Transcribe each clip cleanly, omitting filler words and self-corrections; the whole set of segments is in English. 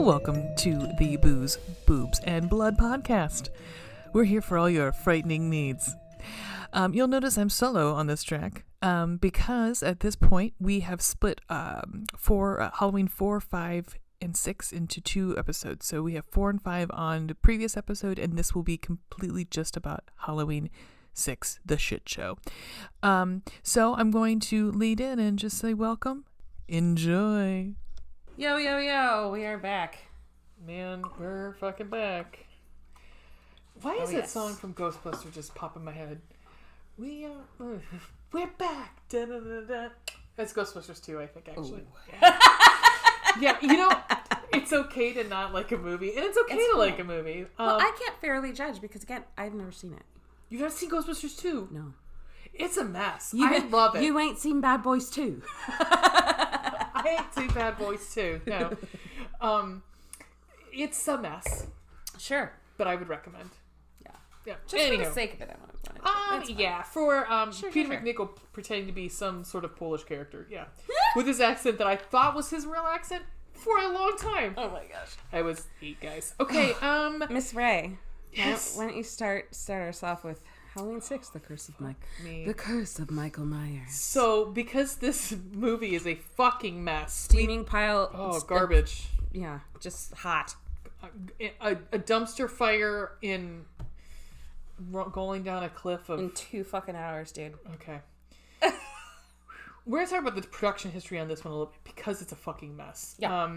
Welcome to the Booze, Boobs, and Blood podcast. We're here for all your frightening needs. You'll notice I'm solo on this track because at this point we have split Halloween 4, 5, and 6 into 2 episodes. So we have 4 and 5 on the previous episode, and this will be completely just about Halloween 6, the shit show. So I'm going to lead in and just say welcome. Enjoy. Yo, yo, yo, we are back. Man, we're fucking back. Why is that song from Ghostbusters just pop in my head? We're back. Da, da, da, da. That's Ghostbusters 2, I think, actually. Yeah, you know, it's okay to not like a movie, and it's okay to like a movie. Well, I can't fairly judge because, again, I've never seen it. You've never seen Ghostbusters 2? No. It's a mess. I love it. You ain't seen Bad Boys 2. I ain't seen Bad Boys 2, no. It's a mess. Sure. But I would recommend. Yeah. Just for the sake of it, I want to. Yeah, for Peter sure. McNichol pretending to be some sort of Polish character, yeah. With his accent that I thought was his real accent for a long time. Oh my gosh. I was 8, guys. Okay, Miss Ray. Yes. Why don't you start us off with Halloween 6, The Curse of Mike. The Curse of Michael Myers. So, because this movie is a fucking mess. Steaming pile. Oh, garbage. Yeah, just hot. A dumpster fire going down a cliff of... In 2 fucking hours, dude. Okay. We're going to talk about the production history on this one a little bit because it's a fucking mess. Yeah.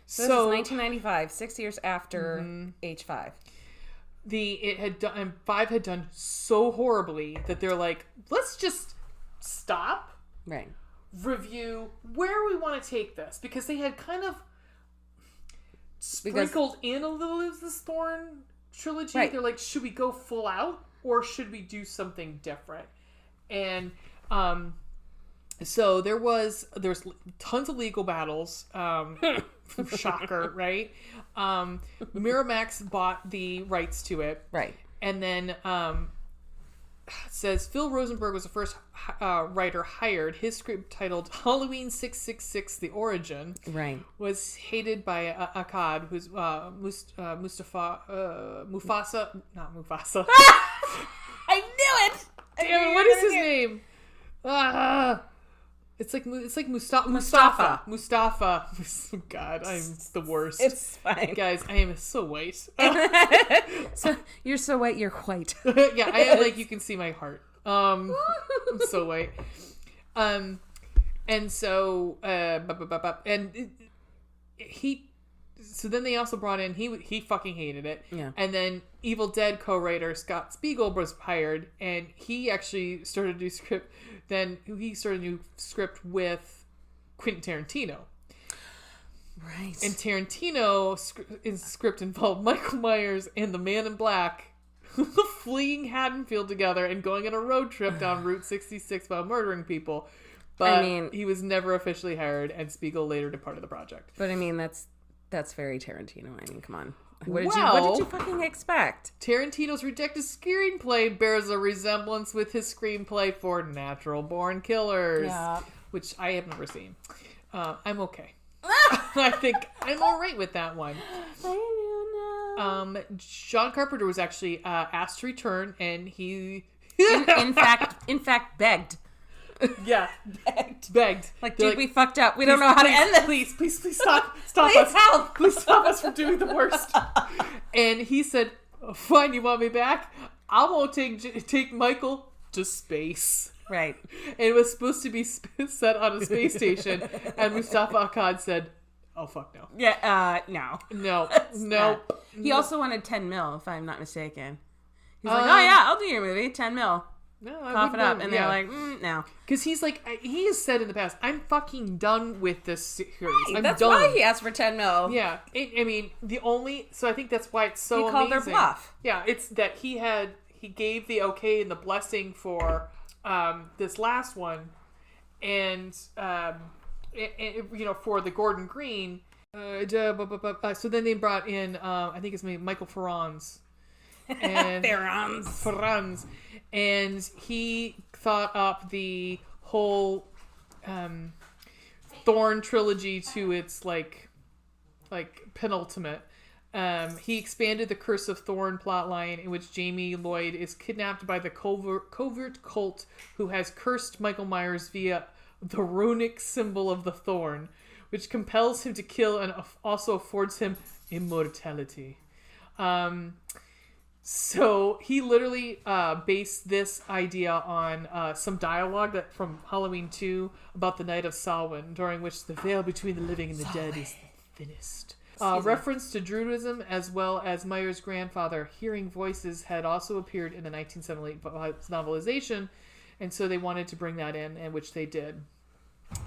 So this is 1995, 6 years after H5. 5 had done so horribly that they're like, let's just stop. Right. Review where we want to take this, because they had kind of sprinkled in a little of this Thorn trilogy. Right. They're like, should we go full out or should we do something different? And so there's tons of legal battles. Shocker, right? Miramax bought the rights to it, right? And then it says Phil Rosenberg was the first writer hired. His script, titled Halloween 666: The Origin, right, was hated by Akkad, who's Mufasa, not Mufasa. I knew it. Damn, what is his name? It's like Mustafa. Mustafa. God, I'm the worst. It's fine. Guys, I am so white. So you're so white, you're white. Yeah, I am like, you can see my heart. I'm so white. And so, so then they also brought in, he fucking hated it. Yeah. And then Evil Dead co-writer Scott Spiegel was hired, and he actually started a new script. Then he started a new script with Quentin Tarantino. Right. And Tarantino's script involved Michael Myers and the Man in Black fleeing Haddonfield together and going on a road trip down Route 66 while murdering people. But he was never officially hired, and Spiegel later departed the project. But I mean, that's very Tarantino. I mean, come on. What did you fucking expect? Tarantino's rejected screenplay bears a resemblance with his screenplay for Natural Born Killers, which I have never seen. I'm okay. I think I'm all right with that one. John Carpenter was actually asked to return, and he in fact begged. Yeah, begged. Like, dude, we fucked up. We don't know how to end this. Please stop Please us. Help. Please stop us from doing the worst. And he said, "Fine, you want me back? I won't take Michael to space." Right. And it was supposed to be set on a space station, and Mustafa Akkad said, "Oh fuck no." Yeah. No. No. He also wanted 10 mil, if I'm not mistaken. He's like, "Oh yeah, I'll do your movie, 10 mil." No, cough it up, and they're like, no. Because he's like, he has said in the past, I'm fucking done with this series. Right, that's done. Why he asked for 10 mil. Yeah, so I think that's why it's so amazing. He called their bluff. Yeah, it's that he gave the okay and the blessing for this last one, and for the Gordon Green. So then they brought in, I think his name, Michael Ferrans. Ferrans. And he thought up the whole Thorn trilogy to its, like, penultimate. He expanded the Curse of Thorn plotline, in which Jamie Lloyd is kidnapped by the covert cult who has cursed Michael Myers via the runic symbol of the thorn, which compels him to kill and also affords him immortality. So he literally based this idea on some dialogue from Halloween 2 about the night of Samhain, during which the veil between the living and the dead is thinnest. Reference to Druidism, as well as Myers' grandfather hearing voices, had also appeared in the 1978 novelization, and so they wanted to bring that in, and which they did.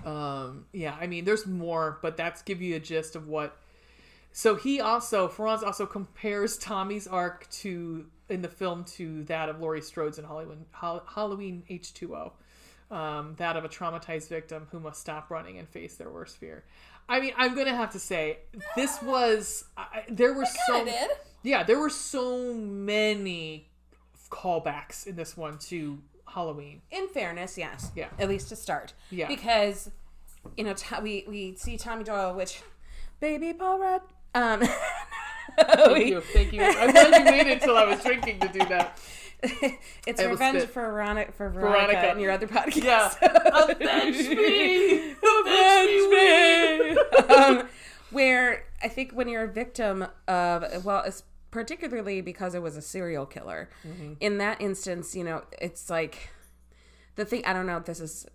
There's more, but that's give you a gist of what. So Franz also compares Tommy's arc in the film to that of Laurie Strode's in Halloween H2O, that of a traumatized victim who must stop running and face their worst fear. I mean, I'm gonna have to say this was there were so many callbacks in this one to Halloween. In fairness, yes. Yeah. At least to start. Yeah. Because, we see Tommy Doyle, which, baby Paul Rudd. Thank you. I'm glad you waited until I was drinking to do that. It's revenge for Veronica and your other podcast. Yeah. Avenge me! Avenge me! Where I think when you're a victim of, it's particularly because it was a serial killer. Mm-hmm. In that instance, it's like the thing, I don't know if this is,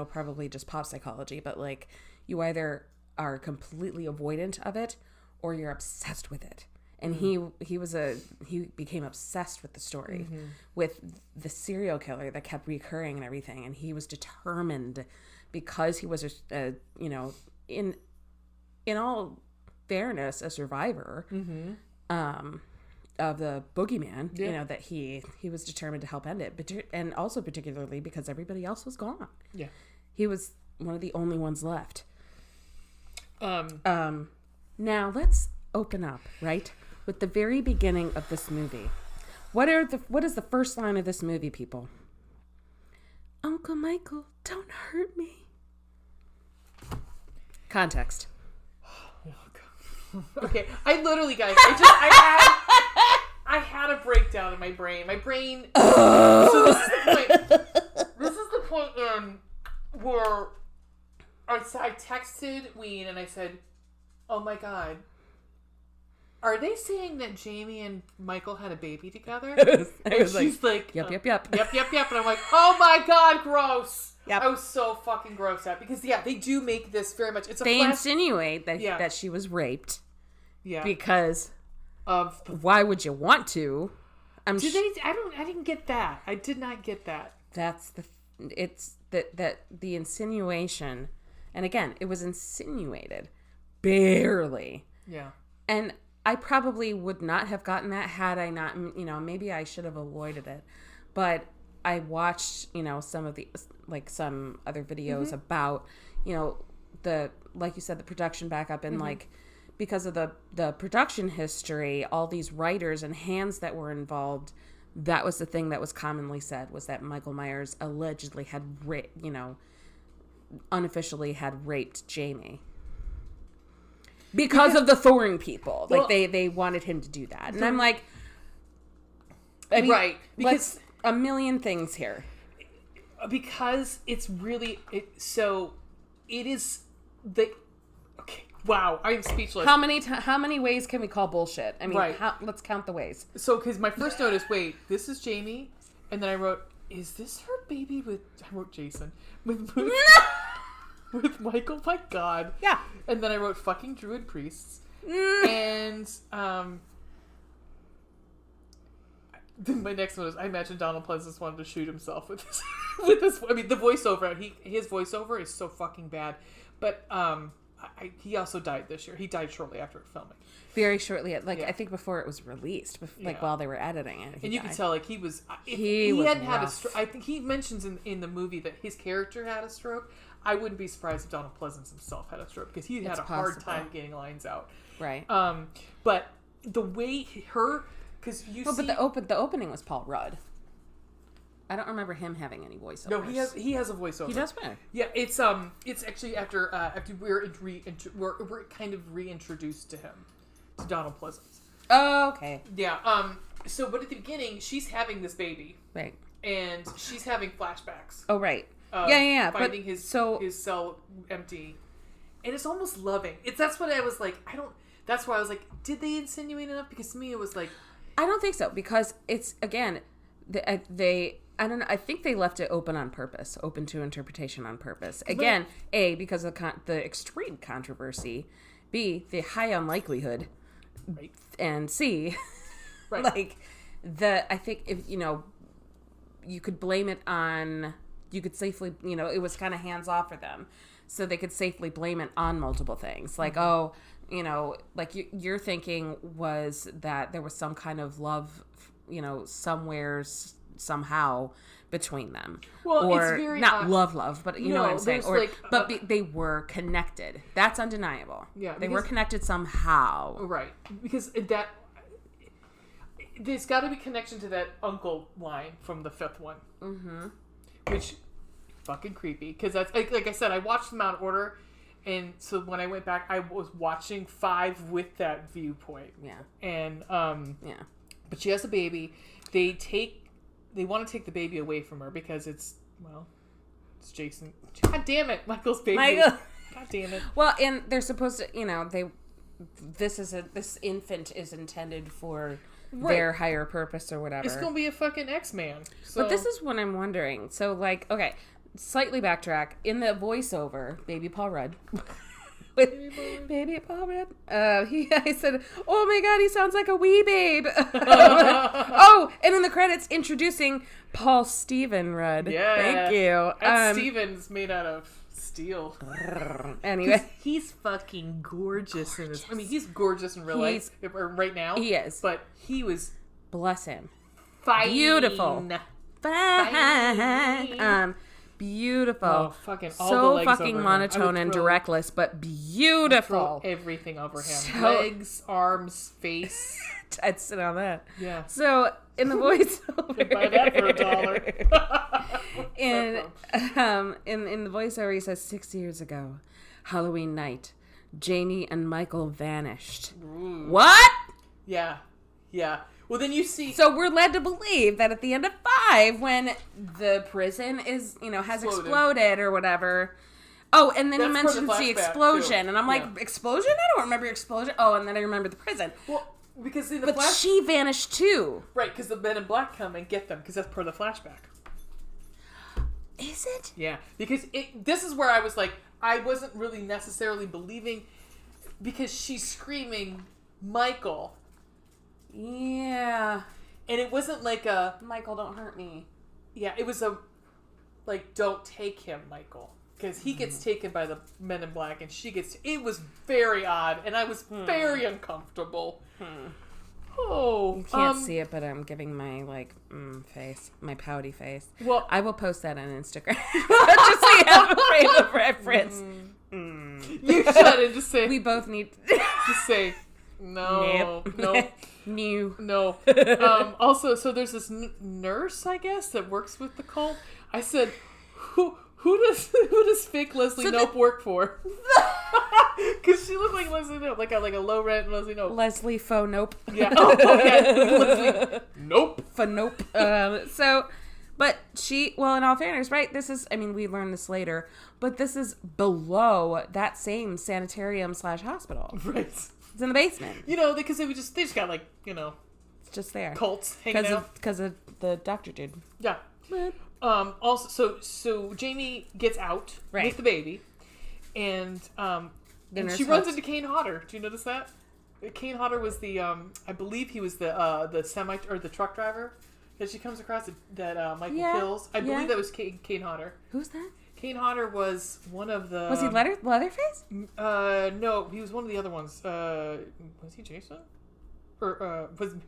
probably just pop psychology, but like you either are completely avoidant of it or you're obsessed with it. And mm-hmm. he became obsessed with the story, mm-hmm. with the serial killer that kept recurring and everything. And he was determined, because he was in all fairness, a survivor, mm-hmm. Of the boogeyman, yeah. That he was determined to help end it, and also particularly because everybody else was gone. Yeah, he was one of the only ones left. Now let's open up, right, with the very beginning of this movie. What is the first line of this movie, people? Uncle Michael, don't hurt me. Context. Okay, I literally, guys, I had a breakdown in my brain. So this is the point where I texted Ween and I said, "Oh my God, are they saying that Jamie and Michael had a baby together?" And she's like, yep. And I'm like, "Oh my God, gross." Yep. I was so fucking grossed out because they do make this very much. They insinuate that she was raped. Yeah. Because why would you want to? I didn't get that. I did not get that. That's the insinuation, and again, it was insinuated, barely. Yeah. And I probably would not have gotten that had I not, maybe I should have avoided it, but I watched, some of the, like some other videos mm-hmm. about, like you said, the production backup and mm-hmm. like, because of the production history, all these writers and hands that were involved, that was the thing that was commonly said, was that Michael Myers allegedly had, unofficially had raped Jamie. Because of the Thorn people. Well, like, they wanted him to do that. And I'm like... right. Because... a million things here. Because it's really... So, it is... Okay. Wow. I'm speechless. How many ways can we call bullshit? I mean, right. Let's count the ways. So, because my first note is, wait, this is Jamie? And then I wrote, is this her baby with... I wrote Jason. With Michael, my God. Yeah. And then I wrote fucking druid priests. And then my next one is, I imagine Donald Pleasance wanted to shoot himself with this. I mean, the voiceover. His voiceover is so fucking bad. But he also died this year. He died shortly after filming. Very shortly, I think before it was released, while they were editing it. And you could tell, he was. He hadn't had a stroke. I think he mentions in the movie that his character had a stroke. I wouldn't be surprised if Donald Pleasance himself had a stroke because he had a hard time getting lines out. Right. But the way because you see, but the opening was Paul Rudd. I don't remember him having any voiceovers. No, he has a voiceover. He does play. Yeah, it's actually after we're kind of reintroduced to him, to Donald Pleasance. Oh, okay. Yeah. So, but at the beginning, she's having this baby, Right. and she's having flashbacks. Oh, right. Yeah. Finding his cell empty, and it's almost loving. That's what I was like. That's why I was like, did they insinuate enough? Because to me, it was like, I don't think so, because it's, again, they I don't know. I think they left it open on purpose, open to interpretation on purpose. Again, A, because of the extreme controversy. B, the high unlikelihood. right. And C, Right. like, I think if, you could blame it on, you could safely, it was kind of hands off for them. So they could safely blame it on multiple things. Like, like your thinking was that there was some kind of love, somewheres, somehow between them. Well, or it's very not love, but you know what I'm saying. Or, like, they were connected. That's undeniable. Yeah, they were connected somehow. Right, because there's got to be connection to that uncle line from the fifth one, which fucking creepy. Because that's like I said, I watched them out of order, and so when I went back, I was watching 5 with that viewpoint. Yeah, and yeah. But she has a baby. They want to take the baby away from her because it's Jason. God damn it, Michael's baby. Michael. God damn it. Well, and they're supposed to, this infant is intended for their higher purpose or whatever. It's gonna be a fucking X-Man. So. But this is what I'm wondering. So, like, okay, slightly backtrack. In the voiceover, Baby Paul Rudd. Baby Paul Rudd. I said, oh my God, he sounds like a wee babe. Oh, and in the credits, introducing Paul Stephen Rudd. Yeah. Thank you. That Steven's made out of steel. Anyway. He's fucking gorgeous in this. I mean, he's gorgeous in real life right now. He is. But he was... Bless him. Fine. Beautiful. Fine. Beautiful. Oh, fucking all so the legs fucking over monotone and directless, but beautiful. Throw everything over him. So, legs, arms, face. I'd sit on that. Yeah. So in the voiceover, buy that for $1. in the voiceover, he says 6 years ago, Halloween night, Janie and Michael vanished. Ooh. What? Yeah. Well, then you see... So we're led to believe that at the end of 5, when the prison is, has exploded or whatever... Oh, and then he mentions the explosion. Too. And I'm like, explosion? I don't remember explosion. Oh, and then I remember the prison. Well, because in the But she vanished too. Right, because the Men in Black come and get them, because that's part of the flashback. Is it? Yeah, because this is where I was like, I wasn't really necessarily believing, because she's screaming, Michael... Yeah. And it wasn't like a... Michael, don't hurt me. Yeah, it was a... Like, don't take him, Michael. Because he gets taken by the Men in Black and she gets... It was very odd. And I was very uncomfortable. Oh. You can't see it, but I'm giving my, face. My pouty face. Well, I will post that on Instagram. Just so you have a frame of reference. You should. And just say... We both need... Just say... No. Nope. No. Also, so there's this nurse, I guess, that works with the cult. I said, who does fake Leslie Knope work for? Because she looked like Leslie Knope, like a low rent Leslie Knope. Leslie Faux Nope. Yeah. Oh yeah. Leslie Nope. Faux Nope. But in all fairness, right? This is, we learned this later, but this is below that same sanitarium / hospital. Right. It's in the basement. Because they just got it's just there. Cults hanging out. Because of the doctor dude. Yeah. Also, so Jamie gets out with the baby, and she runs into Kane Hodder. Do you notice that? Kane Hodder was the I believe he was the the truck driver that she comes across that Michael kills. I believe that was Kane Hodder. Who's that? Kane Hodder was one of the... Was he Leatherface? No, he was one of the other ones. Was he Jason? Or was he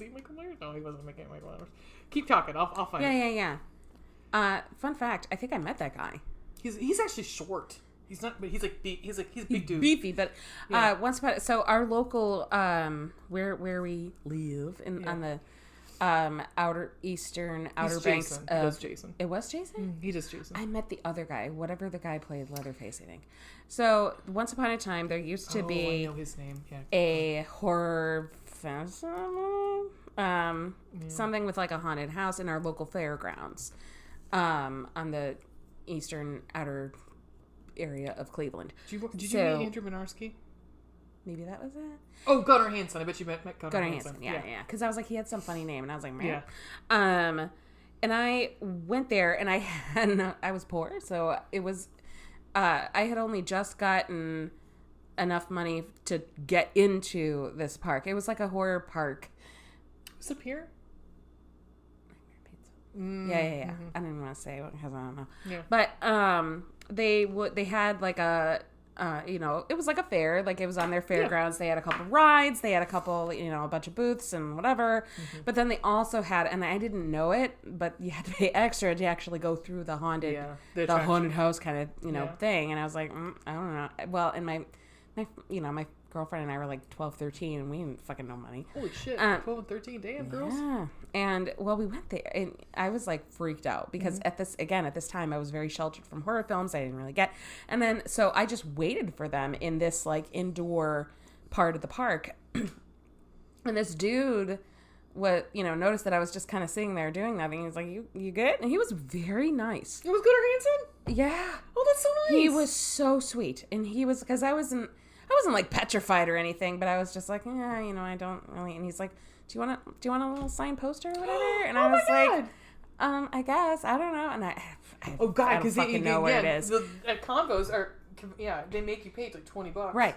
Michael Myers? No, he wasn't Michael Myers. Keep talking. I'll find it. Yeah. Fun fact: I think I met that guy. He's actually short. He's not, but he's a big dude. Beefy, but once upon so our local where we live on the Outer banks Jason. of... He does Jason. It was Jason? He does Jason. I met the other guy, whatever the guy played, Leatherface, I think. So, once upon a time, there used to be... I know his name. Yeah. A horror festival? Something with like a haunted house in our local fairgrounds on the eastern outer area of Cleveland. Did you meet Andrew Minarski? Maybe that was it. Oh, Gunnar Hansen. I bet you met Gunnar Hansen. Yeah. Because I was like, he had some funny name, and I was like, man. Yeah. And I went there, and I was poor, so it was. I had only just gotten enough money to get into this park. It was like a horror park. Was it Pier? Yeah. Mm-hmm. I didn't want to say it because I don't know. Yeah. But they had like a it was like a fair, like it was on their fairgrounds. Yeah. They had a couple rides, they had a couple, a bunch of booths and whatever. Mm-hmm. But then they also had, and I didn't know it, but you had to pay extra to actually go through the haunted, the haunted house kind of thing. And I was like, I don't know. Well, and my girlfriend and I were like 12, 13, and we didn't fucking know money. Holy shit, 12 and 13, damn, girls. Yeah. And, well, we went there, and I was, like, freaked out, because at this time, I was very sheltered from horror films. I didn't really get, and then, so I just waited for them in this, like, indoor part of the park, and this dude noticed that I was just kind of sitting there doing nothing. He was like, you good? And he was very nice. It was Gunnar Hansen? Yeah. Oh, that's so nice. He was so sweet, and he was, because I wasn't like petrified or anything, but I was just like, I don't really. And he's like, do you want a little signed poster or whatever? And I was like, I guess, I don't know. And I don't fucking know what it is. The combos are, they make you pay like $20. Right.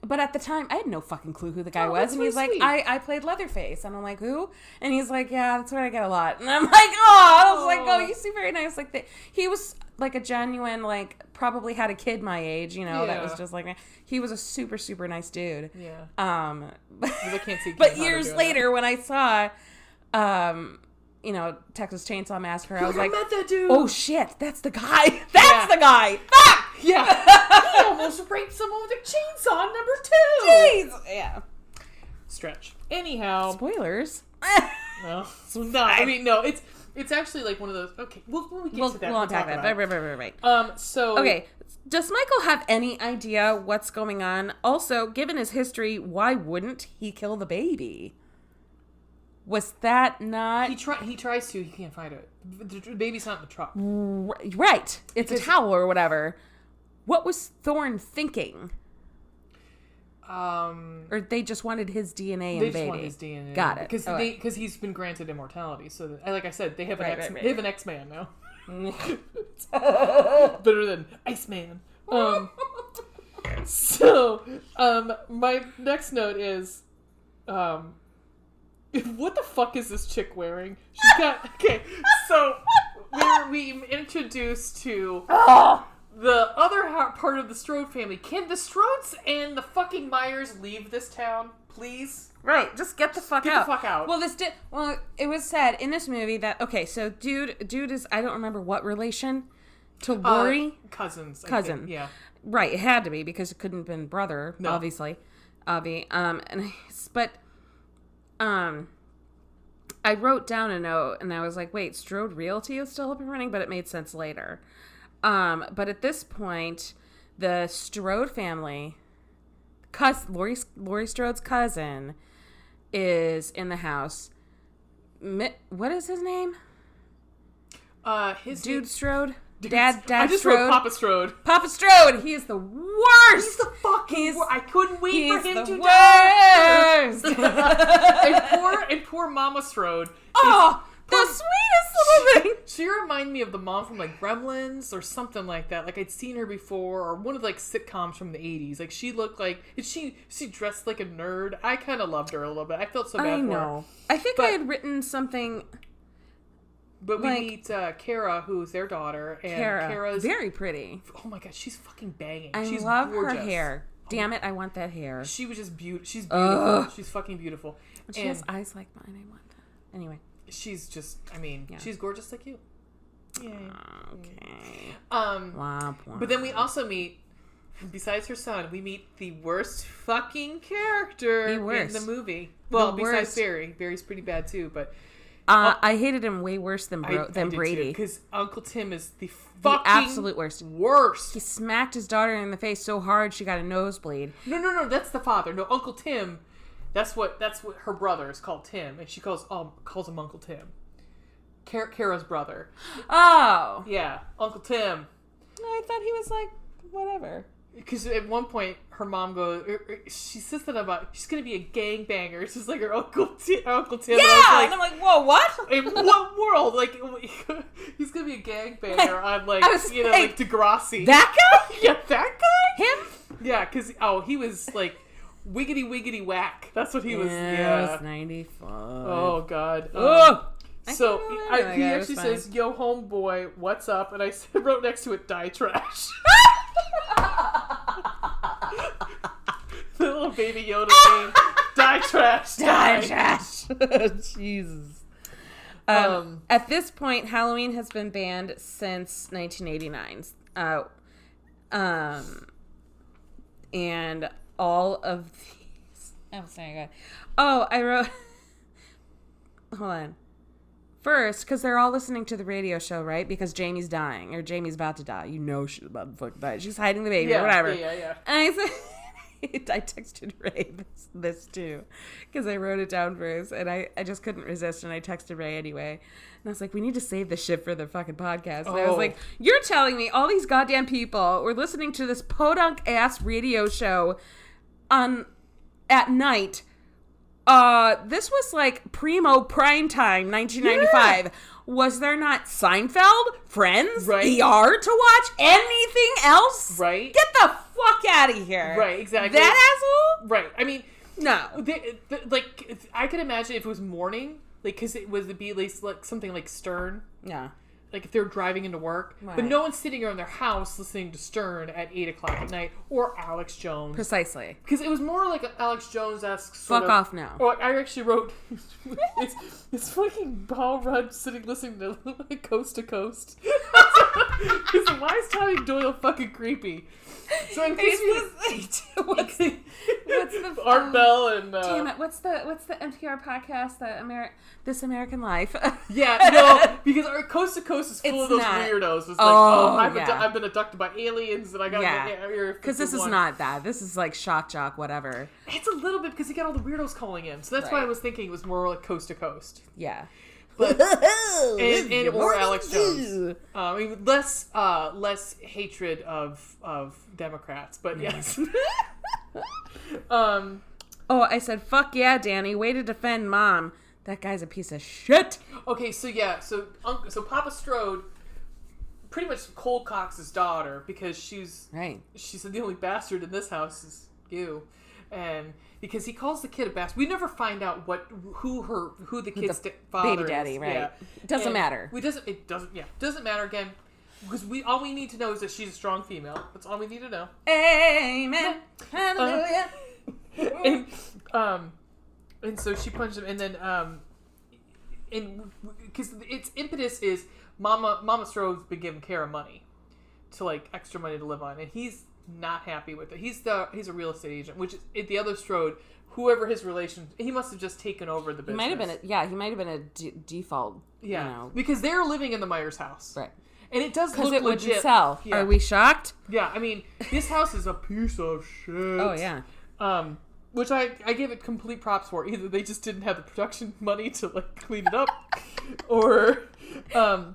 But at the time, I had no fucking clue who the guy was. And he's like, I played Leatherface. And I'm like, who? And he's like, yeah, that's what I get a lot. And I'm like, I was like, you seem very nice. Like, he was like a genuine, like, probably had a kid my age, that was just like, he was a super, super nice dude. Yeah. I can't see. But years later, when I saw, Texas Chainsaw Massacre, I was like, I met that dude. Oh shit, that's the guy. That's the guy. Fuck! Yeah. He almost raped someone with a chainsaw, number 2. Jeez. Yeah. Stretch. Anyhow. Spoilers. No. It's actually like one of those. Okay, when we get to that, we'll talk about it. Right. So. Okay. Does Michael have any idea what's going on? Also, given his history, why wouldn't he kill the baby? Was that not... He tries to. He can't find it. The baby's not in the truck. Right. It's a towel or whatever. What was Thorn thinking? Or they just wanted his DNA and baby. They just wanted his DNA. Got it. Because he's been granted immortality. So, like I said, they have an X-Man now. Better than Iceman. My next note is, what the fuck is this chick wearing? She's got so we introduced to the other part of the Strode family. Can the Strodes and the fucking Myers leave this town, please? Right, just get the fuck out. Get the fuck out. Well, it was said in this movie that, so dude is, I don't remember what relation to Lori. Cousins. Cousin. Yeah. Right, it had to be, because it couldn't have been brother, obviously. Avi. I wrote down a note, and I was like, wait, Strode Realty is still up and running? But it made sense later. But at this point, the Strode family, Laurie Strode's cousin, is in the house. What is his name? Dude Strode? Dad I just Strode. wrote Papa Strode. Papa Strode! He is the worst! He's the fucking worst. I couldn't wait for him to worst. die. and poor Mama Strode. The sweetest little thing! She reminded me of the mom from, like, Gremlins or something like that. Like, I'd seen her before, or one of, like, sitcoms from the 80s. Like, she looked like... She dressed like a nerd. I kind of loved her a little bit. I felt so bad for her. I think I had written something... But we meet Kara, who's their daughter. And Kara's very pretty. Oh my god, she's fucking banging. She's love gorgeous. Her hair. Damn it, I want that hair. She was just beautiful. She's beautiful. She's fucking beautiful. She has eyes like mine. I want that. Anyway. She's just, she's gorgeous like you. Yay. Okay. But then we also meet, besides her son, we meet the worst fucking character in the movie. Well, besides Barry. Barry's pretty bad too, but I hated him way worse than Brady. Because Uncle Tim is the the absolute worst. Worst. He smacked his daughter in the face so hard she got a nosebleed. No, that's the father. No, Uncle Tim. That's what her brother is called, Tim, and she calls him Uncle Tim. Kara's brother. Oh. Yeah, Uncle Tim. I thought he was like whatever. Because at one point, her mom goes, she says that about, she's going to be a gangbanger. It's just like her Uncle Tim. Yeah! And I'm like, whoa, what? In what world? Like, he's going to be a gangbanger on, like, like Degrassi. That guy? Yeah, that guy? Him? Yeah, because, he was, like, wiggity whack. That's what he was, yeah. 95. Oh, God. So, he actually says, yo, homeboy, what's up? And I wrote next to it, die trash. The little baby Yoda name. Die trash. Die trash. Jesus. At this point, Halloween has been banned since 1989. And all of these... Oh, sorry, God. Oh, I wrote... Hold on. First, because they're all listening to the radio show, right? Because Jamie's dying, or Jamie's about to die. You know she's about to fucking die. She's hiding the baby, or whatever. Yeah. And I said... I texted Ray this too, because I wrote it down first, and I just couldn't resist, and I texted Ray anyway. And I was like, we need to save this shit for the fucking podcast. And I was like, you're telling me all these goddamn people were listening to this podunk-ass radio show at night. This was like primo prime time, 1995. Yeah. Was there not Seinfeld, Friends, ER to watch? Anything else? Right. Get the fuck out of here. Right, exactly. That asshole? Right. I mean, no. Like, I could imagine if it was morning, like, because it was at least like something like Stern. Yeah. Like if they're driving into work, right. But no one's sitting around their house listening to Stern at 8:00 at night or Alex Jones. Precisely. Because it was more like an Alex Jones-esque sort of... Fuck off now. Or I actually wrote, it's fucking Paul Rudd listening to like, Coast to Coast. Because why is Tommy Doyle fucking creepy? So in case what's the Art Bell and damn it, what's the NPR podcast, This American Life? Yeah, no, because our Coast to Coast is full of those weirdos. It's like, I've been abducted by aliens and I got because this is not that. This is like shock jock, whatever. It's a little bit because you got all the weirdos calling in, so that's why I was thinking it was more like Coast to Coast. Yeah. But, and or Alex Jones. I mean, less hatred of Democrats, but yes. I said, fuck yeah, Danny, way to defend mom. That guy's a piece of shit. Okay, so Papa Strode pretty much cold cocks his daughter because she said the only bastard in this house is you, and because he calls the kid a bastard. We never find out who the kid's father baby daddy, is. right? Yeah. It doesn't matter. It doesn't matter again. Because all we need to know is that she's a strong female. That's all we need to know. Amen. Hallelujah. And so she punched him, and then and because its impetus is Mama Strode's been giving Kara money to like extra money to live on, and he's not happy with it. He's a real estate agent, which is the other Strode. Whoever his relation, he must have just taken over the business. He might have been a default. Yeah, you know. Because they're living in the Myers house, right? And it does look legit. Because it would sell. Yeah. Are we shocked? Yeah, I mean, this house is a piece of shit. Oh, yeah. Which I give it complete props for. Either they just didn't have the production money to, like, clean it up, or... Because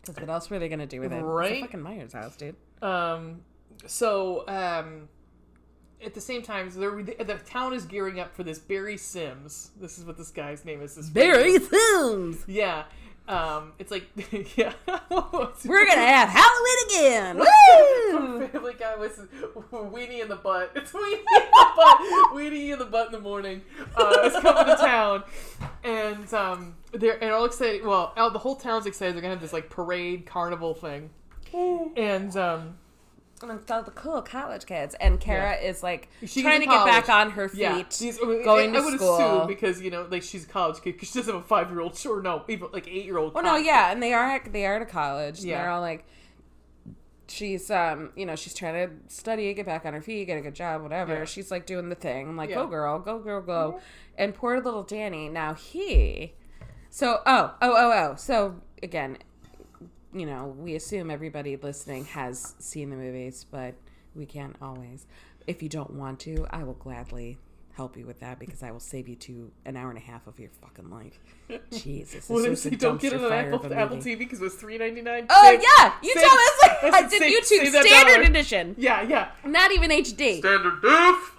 what else were they going to do with it? Right? It's a fucking Myers house, dude. At the same time, the town is gearing up for this Barry Sims. This is what this guy's name is. Barry Sims! Yeah. It's like, yeah. We're gonna have Halloween again! Woo! Family Guy was Weenie in the butt. It's Weenie in the butt. Weenie in the butt in the morning. Is coming to town, and they're all excited. Well, the whole town's excited. They're gonna have this like parade carnival thing, and it's all the cool college kids, and Kara is like trying to college. get back on her feet, going to school. I would assume because like she's a college kid because she doesn't have a 5-year-old, sure, no, even like 8-year-old. Well, no, yeah, and they are to college. Yeah, they're all like, she's she's trying to study, get back on her feet, get a good job, whatever. Yeah. She's like doing the thing. I'm like, go girl, go. And poor little Danny. Now he So again, we assume everybody listening has seen the movies, but we can't always. If you don't want to, I will gladly help you with that because I will save you an hour and a half of your fucking life. Jesus, Well, this then was a don't get it on dumpster fire of a Apple movie. TV because it was $3.99. Oh yeah, you tell us. I did YouTube that standard dollar. edition. Yeah. Not even HD. Standard diff.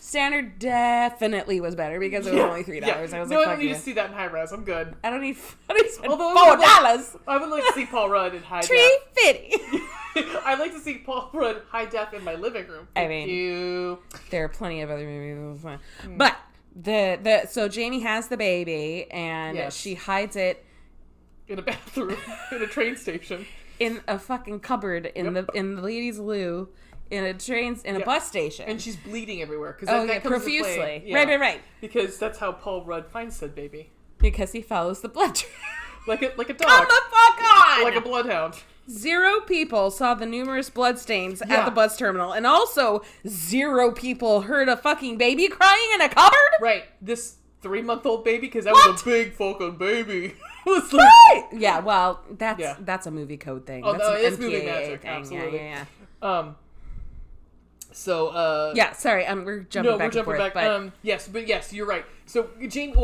Standard definitely was better because it was only $3. Yeah. I was No, like, I fuck don't need you. to see that in high res. I'm good. I don't need $4. I would like to see Paul Rudd in high def. $3.50. I'd like to see Paul Rudd high def in my living room. I mean, there are plenty of other movies. But so Jamie has the baby and she hides it in a bathroom in a train station in a fucking cupboard in the ladies' loo in a bus station, and she's bleeding everywhere because that comes profusely. into play. Right. Because that's how Paul Rudd finds said baby. Because he follows the blood trail. like a dog. Come the fuck on! Like a bloodhound. 0 people saw the numerous bloodstains at the bus terminal, and also 0 people heard a fucking baby crying in a cupboard. Right, this 3-month-old baby, because that was a big fucking baby. Was right. Yeah, well, that's a movie code thing. Oh, that's no, an it's MPAA movie magic. thing. Absolutely. Yeah. Sorry, we're jumping back and forth. But yes, you're right. So Jamie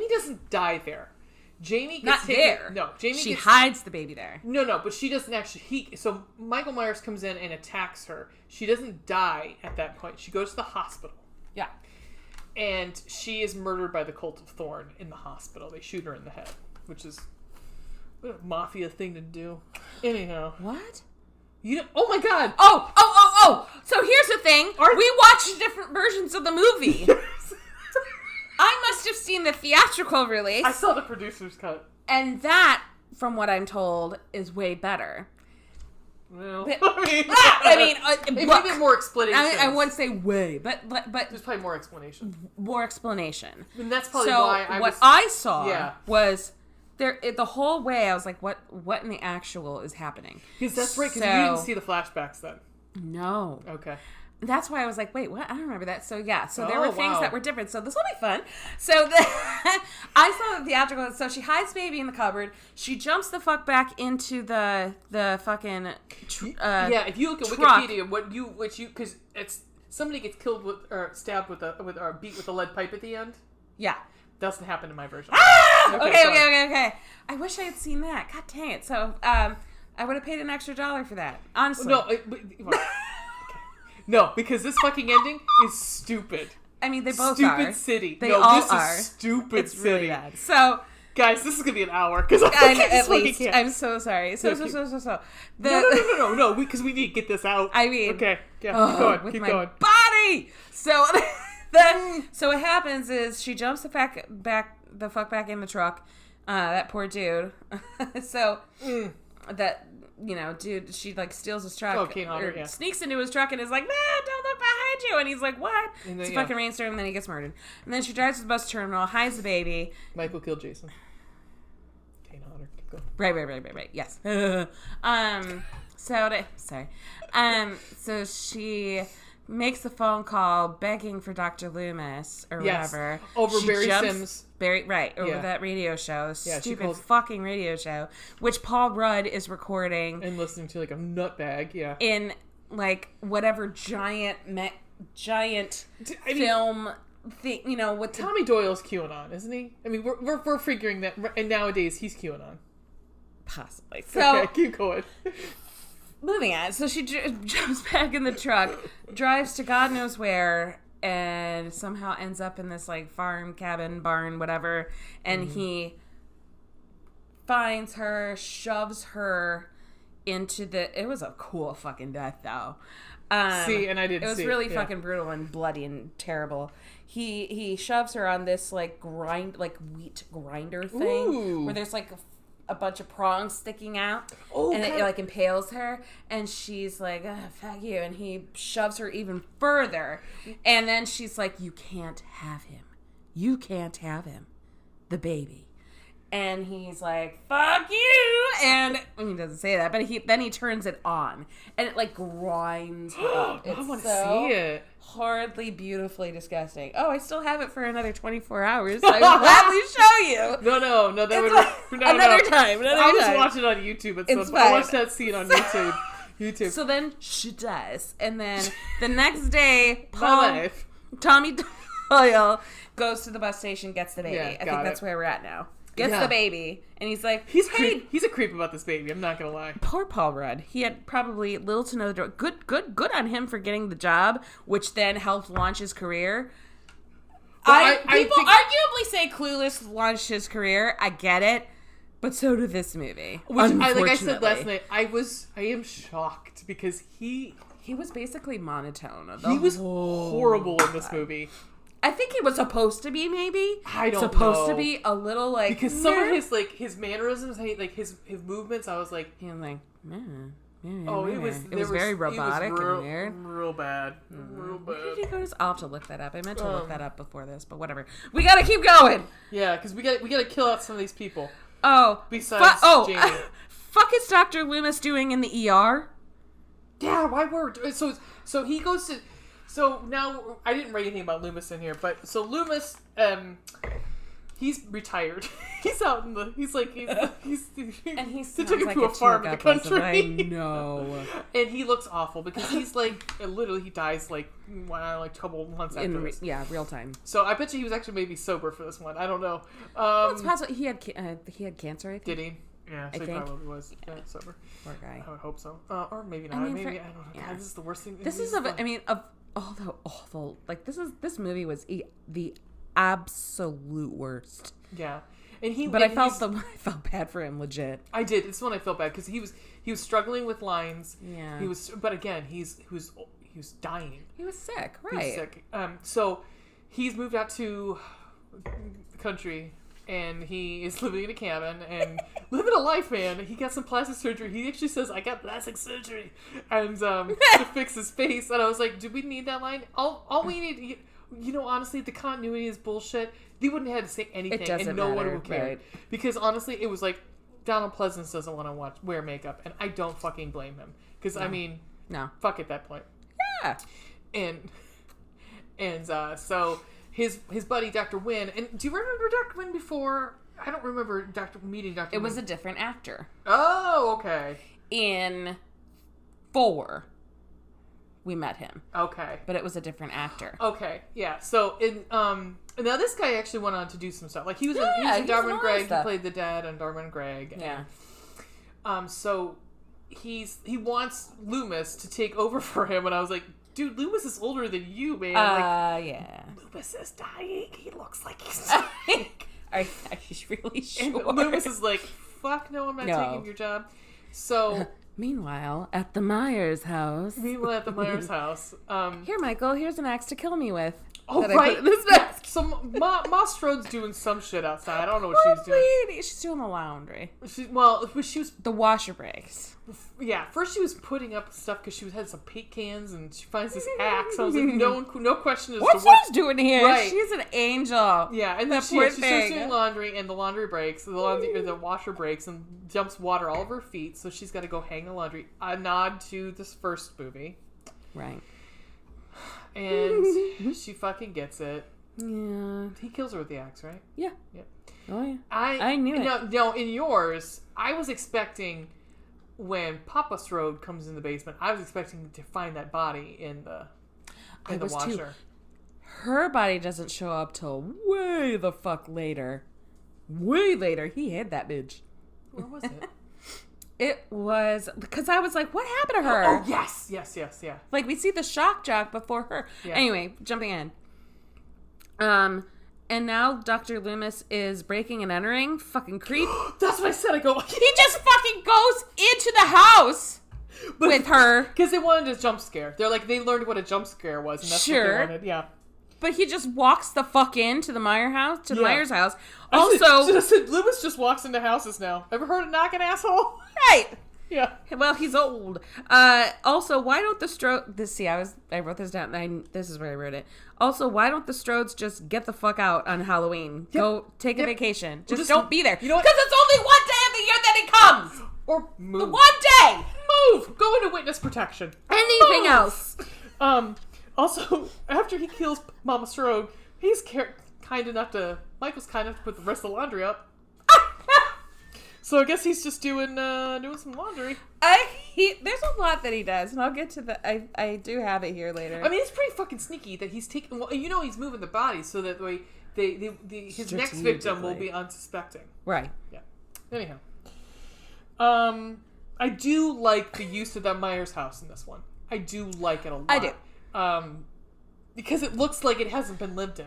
doesn't die there. Jamie gets there. No, Jamie hides the baby there. No, but she doesn't actually. So Michael Myers comes in and attacks her. She doesn't die at that point. She goes to the hospital. Yeah. And she is murdered by the Cult of Thorn in the hospital. They shoot her in the head, which is a mafia thing to do. Anyhow. What? Oh my god! Oh! So here's the thing. We watched different versions of the movie. I must have seen the theatrical release. I saw the producer's cut. And that, from what I'm told, is way better. Well, maybe a bit more explanation. I wouldn't say way, but there's probably more explanation. More explanation. And that's probably why I saw was there the whole way. I was like, what in the actual is happening? Because that's right. Because you didn't see the flashbacks then. No. Okay. That's why I was like, wait, what? I don't remember that. So yeah, there were things that were different. So this will be fun. So I saw the theatrical. So she hides baby in the cupboard. She jumps the fuck back into the fucking if you look at truck. Wikipedia, because it's somebody gets killed or stabbed or beat with a lead pipe at the end. Yeah, doesn't happen in my version. Okay. I wish I had seen that. God dang it. So I would have paid an extra $1 for that. Honestly, No, because this fucking ending is stupid. I mean, they both stupid are. City. They all this are. Is stupid it's city. Really bad. So, guys, this is gonna be an hour because at least I'm so sorry. So. No, because we need to get this out. I mean, okay, yeah, keep going. Body. So, so what happens is she jumps the fuck back in the truck. That poor dude. That. Dude, she steals his truck, sneaks into his truck and is like, "Man, don't look behind you!" And he's like, "What?" It's a fucking rainstorm, and then he gets murdered. And then she drives to the bus terminal, hides the baby. Michael killed Jason. Kane Hodder, keep going. Right. Yes. So she makes a phone call begging for Dr. Loomis or whatever. Over Barry Sims. Over that radio show. Stupid fucking radio show. Which Paul Rudd is recording. And listening to like a nutbag, in like whatever giant film thing, with Tommy Doyle's QAnon, isn't he? I mean, we're figuring that, and nowadays he's QAnon. Possibly. So, okay, keep going. Moving on. So she jumps back in the truck, drives to God knows where, and somehow ends up in this farm, cabin, barn, whatever. And he finds her, shoves her into the. It was a cool fucking death, though. And I didn't. It was really fucking brutal and bloody and terrible. He shoves her on this wheat grinder thing, where there's a bunch of prongs sticking out, and it impales her, and she's like, fuck you, and he shoves her even further, and then she's like, you can't have him, the baby. And he's like, fuck you! And he doesn't say that, but then he turns it on. And it, like, grinds her up. It's I want to so see it. horridly, beautifully disgusting. Oh, I still have it for another 24 hours. I will gladly show you. No, that would... Another time. I'll just watch it on YouTube. I watched that scene on YouTube. So then she dies. And then the next day, Life. Tommy Doyle goes to the bus station, gets the baby. Yeah, I think that's where we're at now. Gets the baby, and he's like, he's a creep about this baby. I'm not gonna lie. Poor Paul Rudd. He had probably little to no good on him for getting the job, which then helped launch his career. People arguably say Clueless launched his career. I get it, but so did this movie. Which, like I said last night, I am shocked because he was basically monotone. He was horrible in this movie. I think he was supposed to be, maybe. I don't know. Supposed to be a little like... Because some of his mannerisms, like his movements, I was like... He was like... it was very robotic and weird. Real bad. Real bad. Where did he go? I'll have to look that up. I meant to look that up before this, but whatever. We gotta keep going! Yeah, because we gotta kill out some of these people. Oh. Besides Jamie. Fuck is Dr. Loomis doing in the ER? Yeah, why were... So he goes to... So now, I didn't write anything about Loomis in here, but so Loomis, he's retired. He's out in the, he's and he took him to a farm in the country. I know. And he looks awful because he's like, literally he dies like a couple months after this. Yeah, real time. So I bet you he was actually maybe sober for this one. I don't know. It's possible. He had cancer, I think. Did he? Yeah, so he probably was sober. Poor guy. I would hope so. Or maybe not. I don't know. Yeah. God, this is the worst thing. This is of all the awful, like this movie was the absolute worst. Yeah, but I felt bad for him, legit. I did. It's when I felt bad because he was struggling with lines. Yeah, but again, he was dying. He was sick, right? He was sick. So he's moved out to the country. And he is living in a cabin and living a life, man. He got some plastic surgery. He actually says, I got plastic surgery. And to fix his face. And I was like, do we need that line? All we need, honestly, the continuity is bullshit. They wouldn't have had to say anything. It doesn't and no matter, one would care. Right. Because honestly, it was like, Donald Pleasance doesn't want to wear makeup. And I don't fucking blame him. Because, no. Fuck at that point. Yeah. And so... His buddy, Dr. Wynn, and do you remember Dr. Wynn before? I don't remember meeting Dr. Wynn. It was a different actor. Oh, okay. In 4, we met him. Okay. But it was a different actor. Okay, yeah. So, now this guy actually went on to do some stuff. Like, he was in Dharma and Greg. He played the dad on Dharma and Greg. Yeah. And, so, he wants Loomis to take over for him, and I was like, dude, Loomis is older than you, man. Yeah. Loomis is dying. He looks like he's dying. Are you really sure? And Loomis is like, fuck no, I'm not taking your job. So... Meanwhile, at the Myers house. Here, Michael, here's an axe to kill me with. Oh, right. So Ma Strode's doing some shit outside. I don't know what she's doing. She's doing the laundry. She was... The washer breaks. Yeah, first she was putting up stuff because she had some paint cans and she finds this axe. I was like, no question as to what she's doing here. Right. She's an angel. Yeah, and then she starts doing laundry and the laundry breaks. The washer breaks and dumps water all over her feet. So she's got to go hang the laundry. A nod to this first movie. Right. And she fucking gets it. Yeah. He kills her with the axe, right? Yeah. Yeah. Oh, yeah. I knew it. No, in yours, I was expecting when Papa Strode comes in the basement, I was expecting to find that body in the washer. Too. Her body doesn't show up till way the fuck later. Way later. He hid that bitch. Where was it? It was because I was like, what happened to her? Oh, yes, yeah. Like, we see the shock jock before her. Yeah. Anyway, jumping in. And now Dr. Loomis is breaking and entering. Fucking creep. That's what I said. I go, he just fucking goes into the house with her. Because they wanted a jump scare. They're like, they learned what a jump scare was, and that's what they wanted. Yeah. But he just walks the fuck into the Myers house. Also, Loomis just walks into houses now. Ever heard of knock an asshole? Right. Yeah. Well, he's old. Also, why don't the Strodes... I wrote this down. This is where I wrote it. Also, why don't the Strodes just get the fuck out on Halloween? Yep. Go take a vacation. Just don't be there. You know what? Because it's only one day of the year that he comes. Or move. The one day. Move. Go into witness protection. Anything else. Also, after he kills Mama Strode, he's kind enough to... Michael's kind enough to put the rest of the laundry up. So I guess he's just doing some laundry. There's a lot that he does, and I'll get to the... I do have it here later. I mean, it's pretty fucking sneaky that he's taking... Well, he's moving the body so that way his next victim will be unsuspecting. Right. Yeah. Anyhow. I do like the use of that Myers house in this one. I do like it a lot. I do. Because it looks like it hasn't been lived in.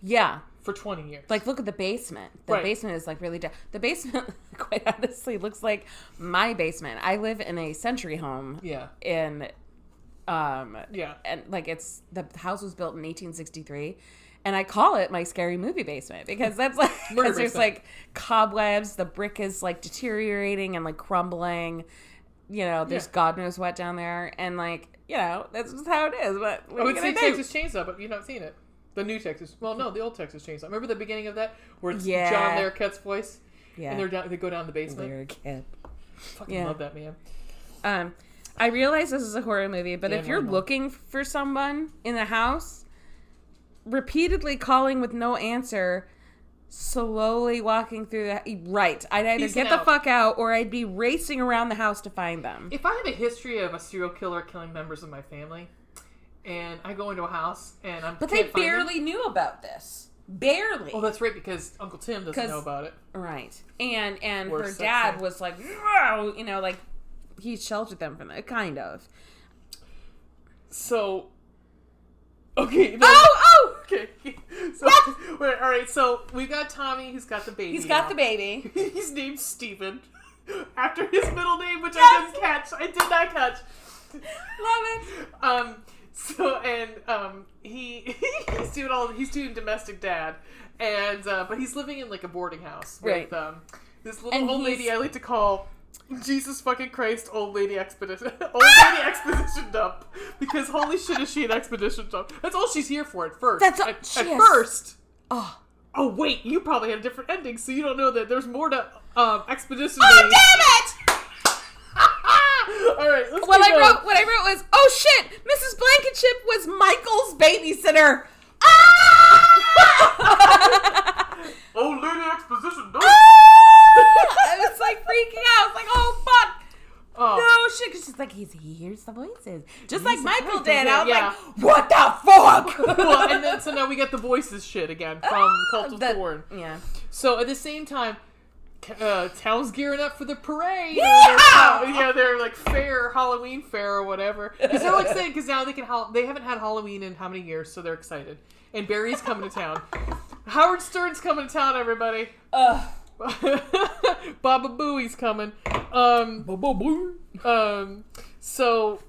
Yeah. For 20 years. Like, look at the basement. The basement is, like, really... The basement, quite honestly, looks like my basement. I live in a century home. Yeah. And, like, the house was built in 1863. And I call it my scary movie basement. Because that's, like... Because there's, like, cobwebs. The brick is, like, deteriorating and, like, crumbling. You know, there's God knows what down there. And, like, you know, that's just how it is. But what are you gonna do? Texas Chainsaw, but you've not seen it. The new Texas... Well, no, the old Texas Chainsaw. Remember the beginning of that? Where it's John Larroquette's voice? Yeah. And they go down the basement? Larroquette. Fucking love that man. I realize this is a horror movie, but if you're looking for someone in a house, repeatedly calling with no answer, slowly walking through the... Right. I'd either get the fuck out, or I'd be racing around the house to find them. If I have a history of a serial killer killing members of my family... And I go into a house and But they barely knew about this. Barely. Oh, that's right, because Uncle Tim doesn't know about it. Right. And her dad was like, wow, you know, like, he sheltered them from it, kind of. So, okay. Okay. So, wait, all right, so we've got Tommy, he's got the baby. He's got the baby. He's named Stephen. After his middle name, which I didn't catch. I did not catch. Love it. So, and he's doing domestic dad, and but he's living in like a boarding house with this little old lady I like to call Jesus fucking Christ old lady exposition dump, because holy shit is she an exposition dump. That's all she's here for at first. At first. Oh wait, you probably had a different ending, so you don't know that there's more to expedition. Oh damn it! All right, let's what I wrote was, oh shit, Mrs. Blankenship was Michael's babysitter. Old lady exposition. I was like freaking out. I was like, oh fuck. No shit, because she's like, he hears the voices. Just like Michael did. I was like, what the fuck? Well, and then so now we get the voices shit again from Cult of Thorn. Yeah. So at the same time, town's gearing up for the parade. Yeah! They're like Halloween fair or whatever. Because they're like saying, because now they haven't had Halloween in how many years, so they're excited. And Barry's coming to town. Howard Stern's coming to town, everybody. Baba Booey's coming. So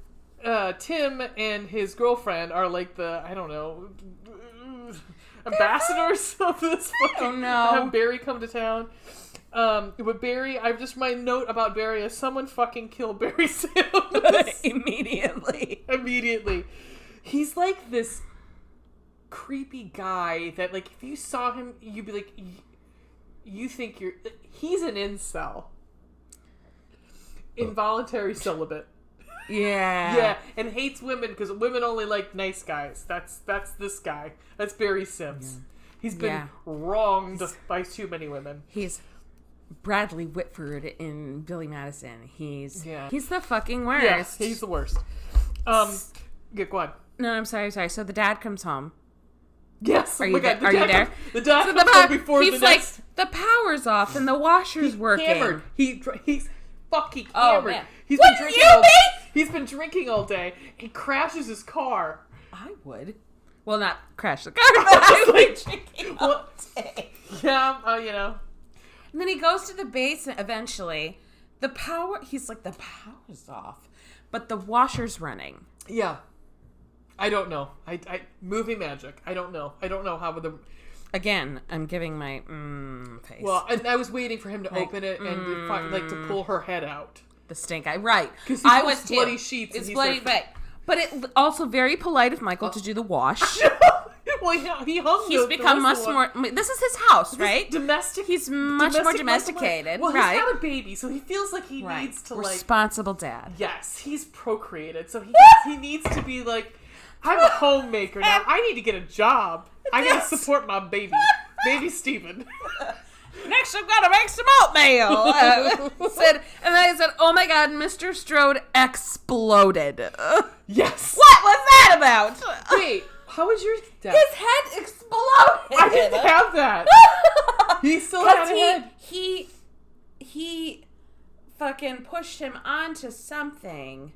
Tim and his girlfriend are like the, I don't know, ambassadors of this fucking have Barry come to town. But Barry, my note about Barry is someone fucking kill Barry Sims. Immediately. He's like this creepy guy that, like, if you saw him, you'd be like, you think he's an incel. Involuntary celibate. Yeah. Yeah, and hates women because women only like nice guys. That's this guy. That's Barry Sims. Yeah. He's been wronged by too many women. He's Bradley Whitford in Billy Madison. He's the fucking worst. Yes, he's the worst. Go on. No, I'm sorry. So the dad comes home. Yes. Are you there? The dad comes home before he's the next... like, the power's off and the washer's working. Hammered. He's fucking hammered. Oh, man. He's been drinking all day. He crashes his car. I would. Well, not crash the car, but I would drinking all day. Yeah, you know. And then he goes to the basement eventually. He's like, the power's off, but the washer's running. Yeah. I don't know. I movie magic. I don't know how the... Again, I'm giving my face. Well, and I was waiting for him to open it and to pull her head out. the stink eye. Right. Because I was too. bloody sheets. It's bloody, but it also very polite of Michael to do the wash. Well, he hung. He's become much more. This is his house, right? Domestic. He's much more domesticated. Well, right? he's got a baby, so he feels like he needs to responsible dad. Yes, he's procreated, so he needs to be like, I'm a homemaker now. I need to get a job. I gotta support my baby Steven. Next, I've got to make some oatmeal. And then I said, "Oh my God, Mr. Strode exploded." Yes. What was that about? Wait, how was your dad? His head exploded. I didn't have that. He still had a head. He fucking pushed him onto something.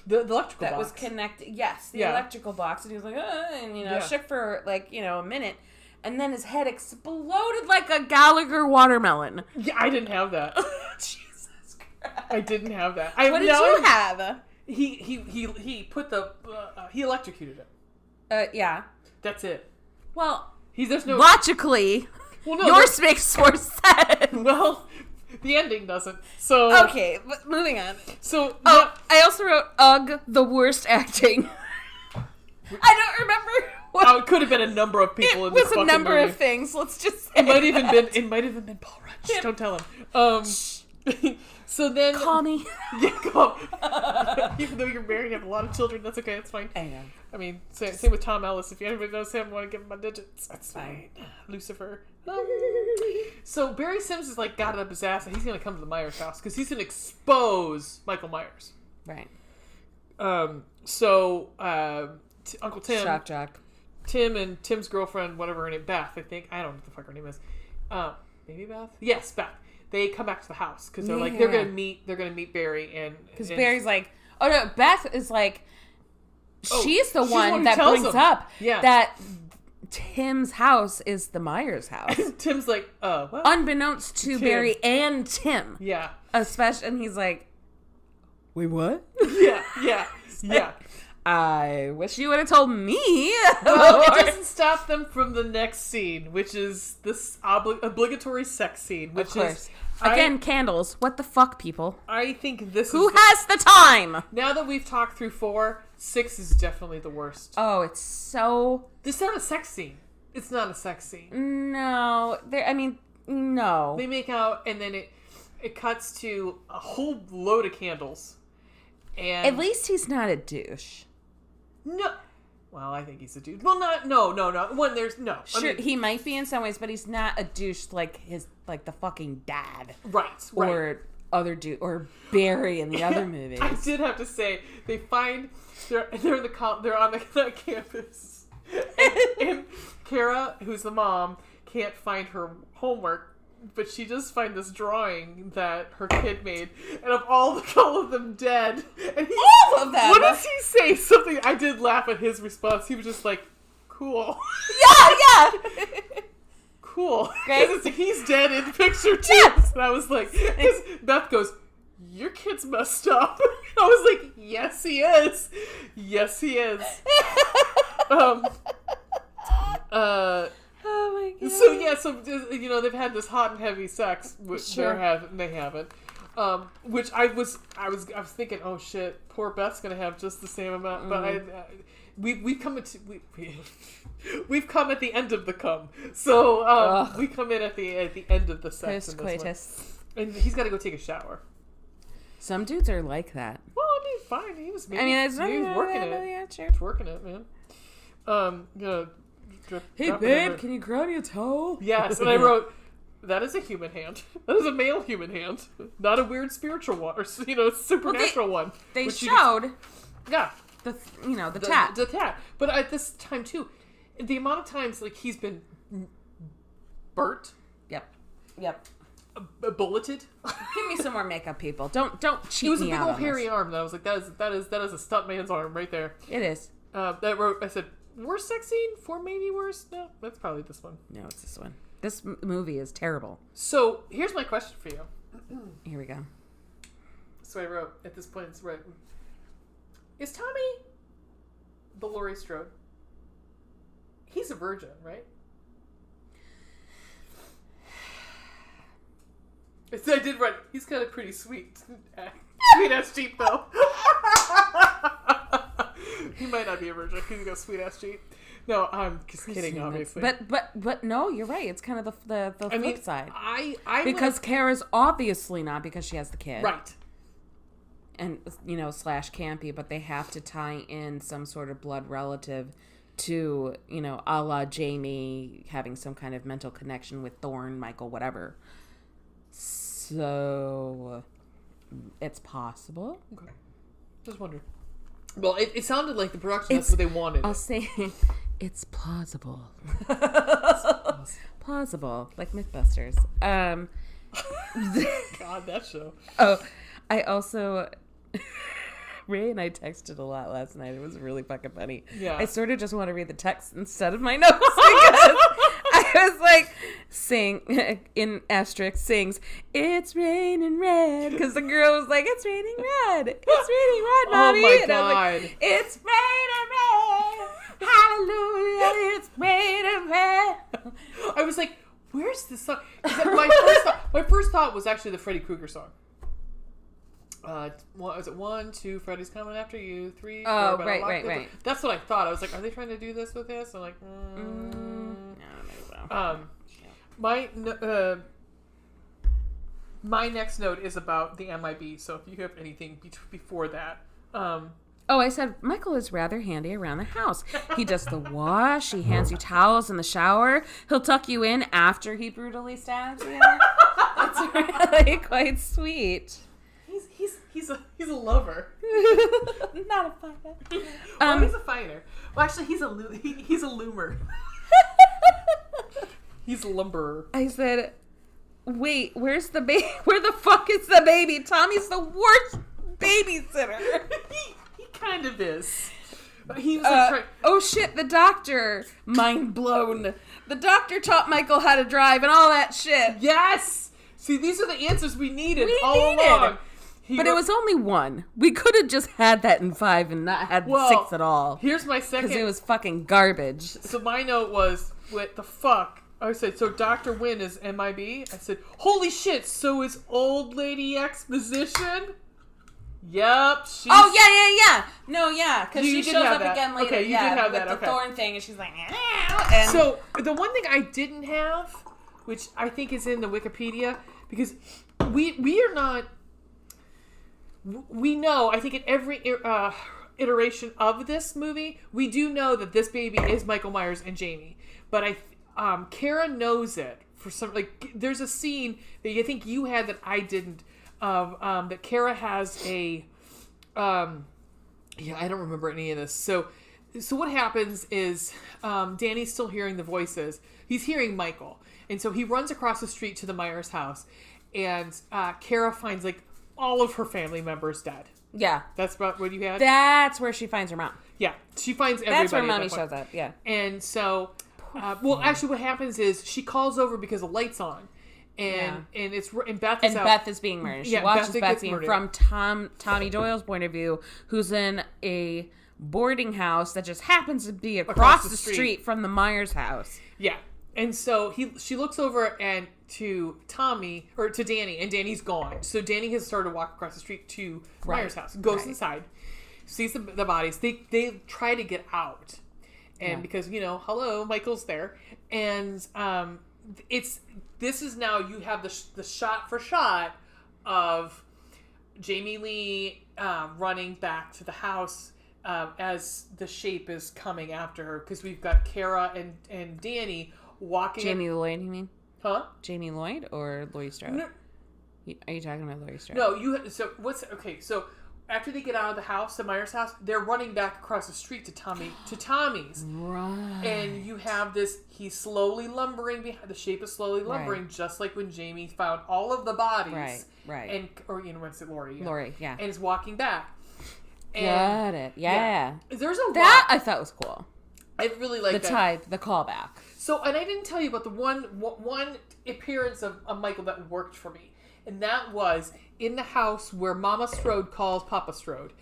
The electrical that box. was connected. Yes, the electrical box, and he was like, and shook for like a minute. And then his head exploded like a Gallagher watermelon. Yeah, I didn't have that. Jesus Christ. I didn't have that. What did you have? He put the he electrocuted it. Yeah. That's it. Well, there's no logically. Well, no, yours makes more sense. Well, the ending doesn't. So okay, but moving on. So I also wrote ugh, the worst acting. I don't remember. It could have been a number of people in this fucking movie. It was a number of things. Let's just say it might have even been Paul Rudd. Don't tell him. So then call me. Yeah, call. Even though you're married and have a lot of children, that's okay. It's fine. I am. I mean, same with Tom Ellis. If anybody knows him, want to give him my digits. That's fine. Lucifer. So Barry Sims is like got it up his ass, and he's gonna come to the Myers house because he's gonna expose Michael Myers. Right. So Uncle Tim. Shock jock. Tim and Tim's girlfriend, whatever her name, Beth, I think. I don't know what the fuck her name is. Maybe Beth? Yes, Beth. They come back to the house because they're like they're gonna meet Barry and because Barry's like, oh no, Beth is like, she's the one that brings up that Tim's house is the Myers house. Tim's like, what? Unbeknownst to Barry and Tim. Yeah. Especially, and he's like, wait, what? Yeah. I wish you would have told me. Well, it doesn't stop them from the next scene, which is this obligatory sex scene. Which of course. Again, candles. What the fuck, people? I think this Who has the time? Now that we've talked through 4, 6 is definitely the worst. Oh, it's so... This is not a sex scene. It's not a sex scene. No. No. They make out, and then it cuts to a whole load of candles. And at least he's not a douche. No. Well, I think he's a dude. Well, no. When there's no. Sure, he might be in some ways, but he's not a douche like the fucking dad. Right. Or other dude, or Barry in the other movies. I did have to say, they're on the campus, and Kara, who's the mom, can't find her homework. But she does find this drawing that her kid made, and of all of them dead. And all of them. What does he say? Something. I did laugh at his response. He was just like, "Cool." Yeah. Cool. Great. He's dead in the picture too. Yeah. And I was like, Beth goes, "Your kid's messed up." I was like, "Yes, he is. Yes, he is." Oh my God. So they've had this hot and heavy sex, which sure. they haven't. Which I was thinking, oh shit, poor Beth's gonna have just the same amount. But we've come at the end of the cum. So we come in at the end of the sex. Post-coitus. And he's got to go take a shower. Some dudes are like that. Well, I mean, fine. He was. It's he was working it. Yeah, sure. He's working it, man. Hey babe, can you grow your toe? Yes, and I wrote, that is a human hand. That is a male human hand, not a weird spiritual one or supernatural one. They showed, the tat, the tat. But at this time too, the amount of times like he's been burnt. Yep. Bulleted. Give me some more makeup, people. Don't cheat me out. It was a big old on hairy this. arm. That I was like, that is a stunt man's arm right there. It is. I said, worst sex scene? 4 maybe worst? No, that's probably this one. No, it's this one. This movie is terrible. So here's my question for you. Here we go. So I wrote at this point. It's right. Is Tommy the Laurie Strode? He's a virgin, right? I did write, he's got a pretty sweet ass Jeep, though. He might not be a virgin. He's got a sweet ass Jeep. No, I'm just kidding, obviously. But no, you're right. It's kind of the flip side. Because Kara's obviously not, because she has the kid. Right. And, / campy, but they have to tie in some sort of blood relative to, a la Jamie having some kind of mental connection with Thorn, Michael, whatever. So, it's possible. Okay. Just wondering. Well, it sounded like the production, that's what they wanted. I'll say it's plausible. Plausible. Like Mythbusters. God, that show. Oh, I also... Ray and I texted a lot last night. It was really fucking funny. Yeah. I sort of just want to read the text instead of my notes because I was like, in asterisk, sings, "It's raining red," because the girl was like, "It's raining red. It's raining red, mommy." Oh my and God. I was like, "It's raining red. Hallelujah. It's raining red." I was like, where's the song? My first thought was actually the Freddy Krueger song. Was it 1, 2, Freddy's coming after you, 3, 4, oh, right. That's what I thought. I was like, are they trying to do this with this? I'm like, my next note is about the MIB. So if you have anything before that, I said, Michael is rather handy around the house. He does the wash. He hands you towels in the shower. He'll tuck you in after he brutally stabs you. It's really quite sweet. He's a lover. Not a fighter. He's a fighter. Well, actually, he's a loomer. He's a lumberer. I said, wait, where's the baby? Where the fuck is the baby? Tommy's the worst babysitter. he kind of is. He was like, oh shit, the doctor. Mind blown. The doctor taught Michael how to drive and all that shit. Yes! See, these are the answers we needed all along. But it was only 1. We could have just had that in 5 and not had 6 at all. Here's my second. Because it was fucking garbage. So my note was, what the fuck? I said, so Dr. Wynn is MIB? I said, holy shit, so is Old Lady Exposition? Yep. Yeah. No, yeah. Because she shows up again later. Okay, you did have that. With the Thorn thing, and she's like, and so the one thing I didn't have, which I think is in the Wikipedia, because we are not... We know, I think in every iteration of this movie, we do know that this baby is Michael Myers and Jamie. But Kara knows it for some, like, there's a scene that I think you had that I didn't, that Kara has a, I don't remember any of this. So what happens is, Danny's still hearing the voices. He's hearing Michael. And so he runs across the street to the Myers house, and Kara finds, like, all of her family members dead. Yeah. That's about what you had? That's where she finds her mom. Yeah. She finds everybody. That's where mommy shows up, yeah. And so, actually what happens is she calls over because the light's on. And Beth is out. Beth is being murdered. She watches Beth being murdered. From Tommy Doyle's point of view, who's in a boarding house that just happens to be across the street from the Myers house. Yeah. And so she looks over and to Tommy, or to Danny, and Danny's gone. So Danny has started to walk across the street to Myers' house. Goes inside, sees the bodies. They try to get out. And because, hello, Michael's there. And this is now, you have the shot for shot of Jamie Lee running back to the house as the shape is coming after her. Because we've got Kara and Danny walking. Jamie Lloyd, you mean? Huh? Jamie Lloyd or Laurie Strode? No. Are you talking about Laurie Strode? No, so after they get out of the house, the Myers house, they're running back across the street to Tommy's. Right. And you have this, he's slowly lumbering behind, the shape is slowly lumbering, just like when Jamie found all of the bodies. Right. What's it, Laurie? Yeah. Laurie, yeah. And is walking back. Got it. Yeah. There's a that lot. I thought was cool. I really like that. The callback. So, and I didn't tell you about the one appearance of Michael that worked for me. And that was in the house where Mama Strode calls Papa Strode.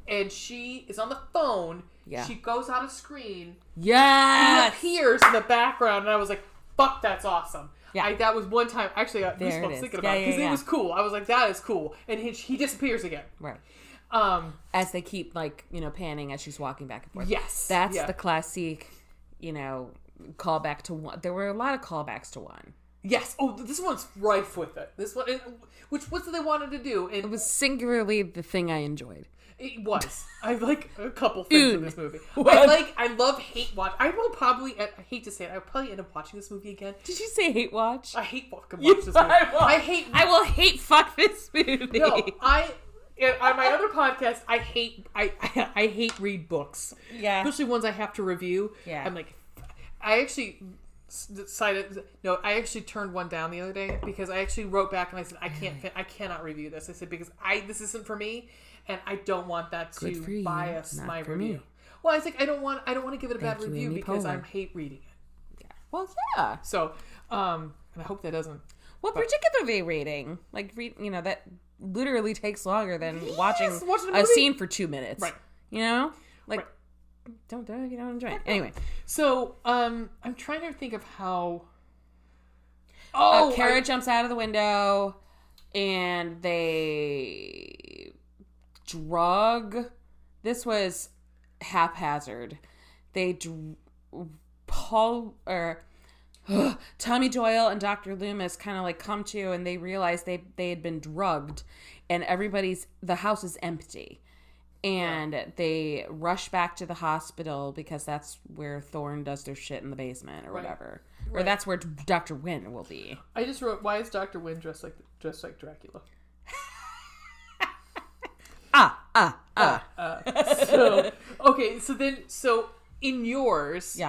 And she is on the phone. Yeah. She goes out of screen. Yes! He appears in the background. And I was like, fuck, that's awesome. Yeah. That was one time. Actually, I got There it goosebumps is. thinking about it because it was cool. I was like, that is cool. And he disappears again. Right. As they keep, like, panning as she's walking back and forth. Yes. That's the classic, callback to one. There were a lot of callbacks to one. Yes. Oh, this one's rife with it. This one, what's what they wanted to do. It was singularly the thing I enjoyed. It was. I like a couple things in this movie. I love hate watch. I hate to say it, I'll probably end up watching this movie again. Did you say hate watch? I hate fucking watch this movie. I will hate fuck this movie. No, on my other podcast, I hate read books. Yeah. Especially ones I have to review. Yeah. I'm like, I actually decided, no, I actually turned one down the other day because I actually wrote back and I said, I cannot review this. I said, because this isn't for me and I don't want that to bias my review. Well, I think I don't want to give it a bad review because I hate reading it. Yeah. Well, yeah. So, and I hope that doesn't. What particular rating? Like, that literally takes longer than watching a scene for 2 minutes. Right. Like, don't do it if you don't enjoy it. Anyway. So, I'm trying to think of how... Kara jumps out of the window, and they drug... This was haphazard. They... Tommy Doyle and Dr. Loomis kind of like come to, and they realize they had been drugged, and the house is empty. And they rush back to the hospital because that's where Thorn does their shit in the basement or whatever. Right. Or that's where Dr. Wynn will be. I just wrote, why is Dr. Wynn dressed like Dracula? So in yours,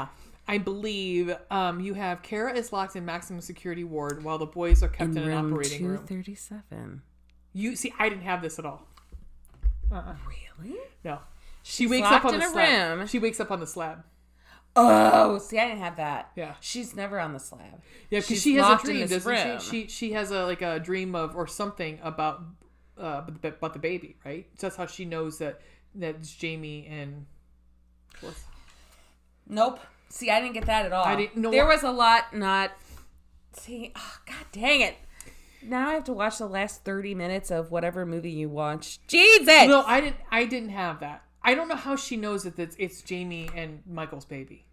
I believe you have Kara is locked in maximum security ward while the boys are kept in an operating room. 237. You see, I didn't have this at all. Really? No. She wakes up on the slab. Room. She wakes up on the slab. Oh, see, I didn't have that. Yeah. She's never on the slab. Yeah, because she has a dream, doesn't she? She has a dream of or something about the baby, right? So that's how she knows that it's Jamie and. Nope. See, I didn't get that at all. I didn't know. There was a lot not. See, god dang it. Now I have to watch the last 30 minutes of whatever movie you watched. Jesus! No, I didn't have that. I don't know how she knows that it's Jamie and Michael's baby.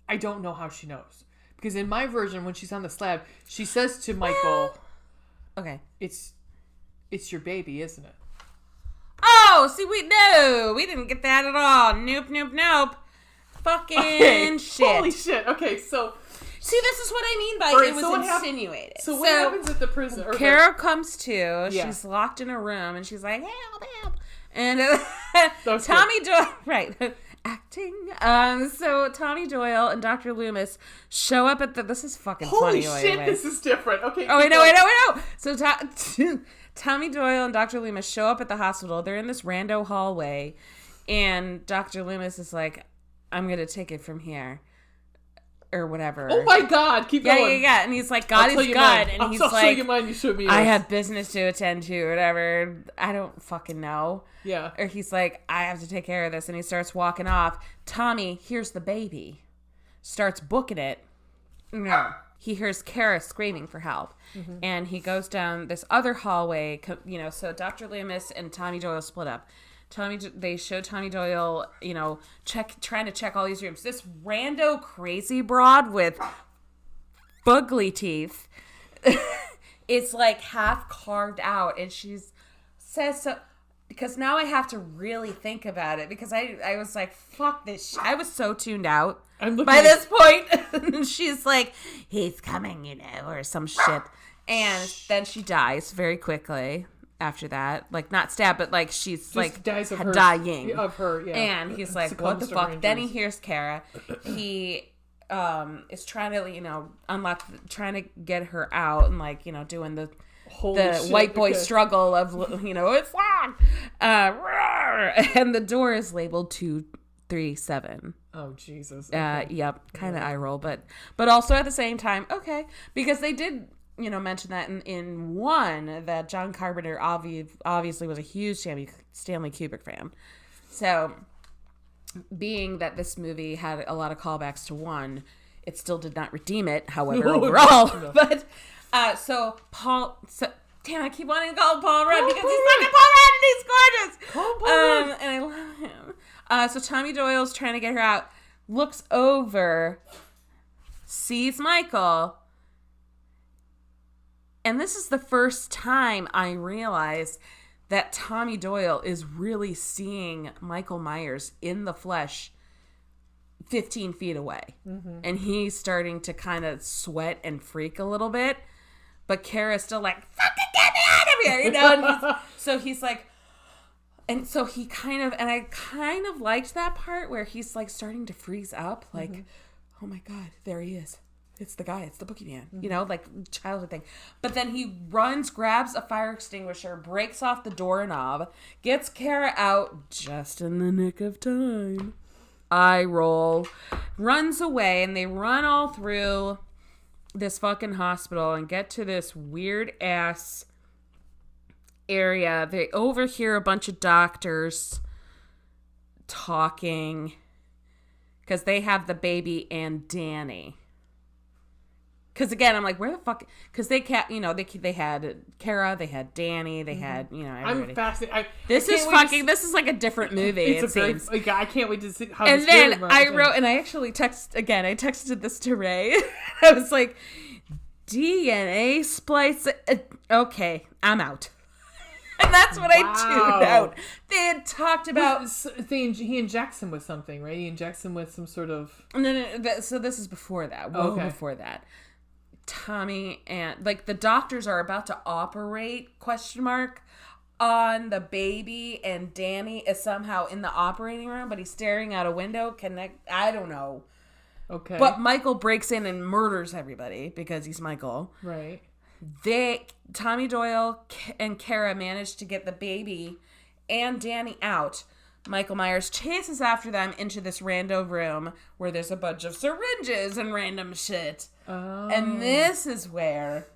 I don't know how she knows. Because in my version, when she's on the slab, she says to Michael, okay, it's your baby, isn't it? Oh, see, we didn't get that at all. Nope. Fucking shit. Holy shit. Okay, so... See, this is what I mean by it was insinuated. So what happens at the prison? Kara comes to. She's locked in a room, and she's like, help. And Tommy Doyle, right, acting. So Tommy Doyle and Dr. Loomis show up at this is fucking funny. Holy shit, this is different. Okay. Oh, wait, no. So Tommy Doyle and Dr. Loomis show up at the hospital. They're in this rando hallway, and Dr. Loomis is like, I'm going to take it from here. Or whatever. Oh my God! Keep going. Yeah. And he's like, God is God. And he's like, show you mine. You showed me yours. I have business to attend to, or whatever. I don't fucking know. Yeah. Or he's like, I have to take care of this. And he starts walking off. Tommy hears the baby. Starts booking it. No. He hears Kara screaming for help. Mm-hmm. And he goes down this other hallway. So Dr. Loomis and Tommy Doyle split up. They show Tommy Doyle, trying to check all these rooms. This rando crazy broad with bugly teeth is like half carved out, and she says so. Because now I have to really think about it, because I was like, fuck this. I was so tuned out by this point. And she's like, he's coming, or some shit. And then she dies very quickly. After that, like not stabbed, but like she's just like dies of dying of her, yeah. And he's like, "What the fuck?" Then he hears Kara. He is trying to trying to get her out, and doing the white boy struggle of it's locked. And the door is labeled 237. Oh Jesus! Okay. Yep, kind of eye roll, but also at the same time, okay, because they did. Mention that in one that John Carpenter obviously was a huge Stanley Kubrick fan. So, being that this movie had a lot of callbacks to one, It still did not redeem it, however, overall. No. But, so Paul... Damn, I keep wanting to call him Paul Rudd because he's fucking Paul Rudd and he's gorgeous. Call Paul Rudd. And I love him. So Tommy Doyle's trying to get her out, looks over, sees Michael, and this is the first time I realized that Tommy Doyle is really seeing Michael Myers in the flesh 15 feet away. Mm-hmm. And he's starting to kind of sweat and freak a little bit. But Kara's still like, fucking get me out of here, you know? And so he's like, and so he kind of, and I kind of liked that part where he's like starting to freeze up, like, mm-hmm. oh my God, there he is. It's the guy, it's the boogeyman, mm-hmm. you know, like childhood thing. But then he runs, grabs a fire extinguisher, breaks off the doorknob, gets Kara out just in the nick of time. Eye roll, runs away, and they run all through this fucking hospital and get to this weird ass area. They overhear a bunch of doctors talking because they have the baby and Danny. Because again, I'm like, where the fuck? Because they can't, you know, they had Kara, they had Danny, they had, you know, everybody. I'm fascinated. This is like a different movie. It seems. I can't wait to see how. And then I wrote, and I actually texted this to Ray. I was like, DNA splice. Okay, I'm out. And that's what I tuned out. They had talked about... He injects him with something, right? He injects him with some sort of... No. So this is before that. Before that. Tommy and... Like, the doctors are about to operate, on the baby, and Danny is somehow in the operating room, but he's staring out a window. I don't know. Okay. But Michael breaks in and murders everybody because he's Michael. Right. Tommy Doyle and Kara managed to get the baby and Danny out. Michael Myers chases after them into this rando room where there's a bunch of syringes and random shit. Oh. And this is where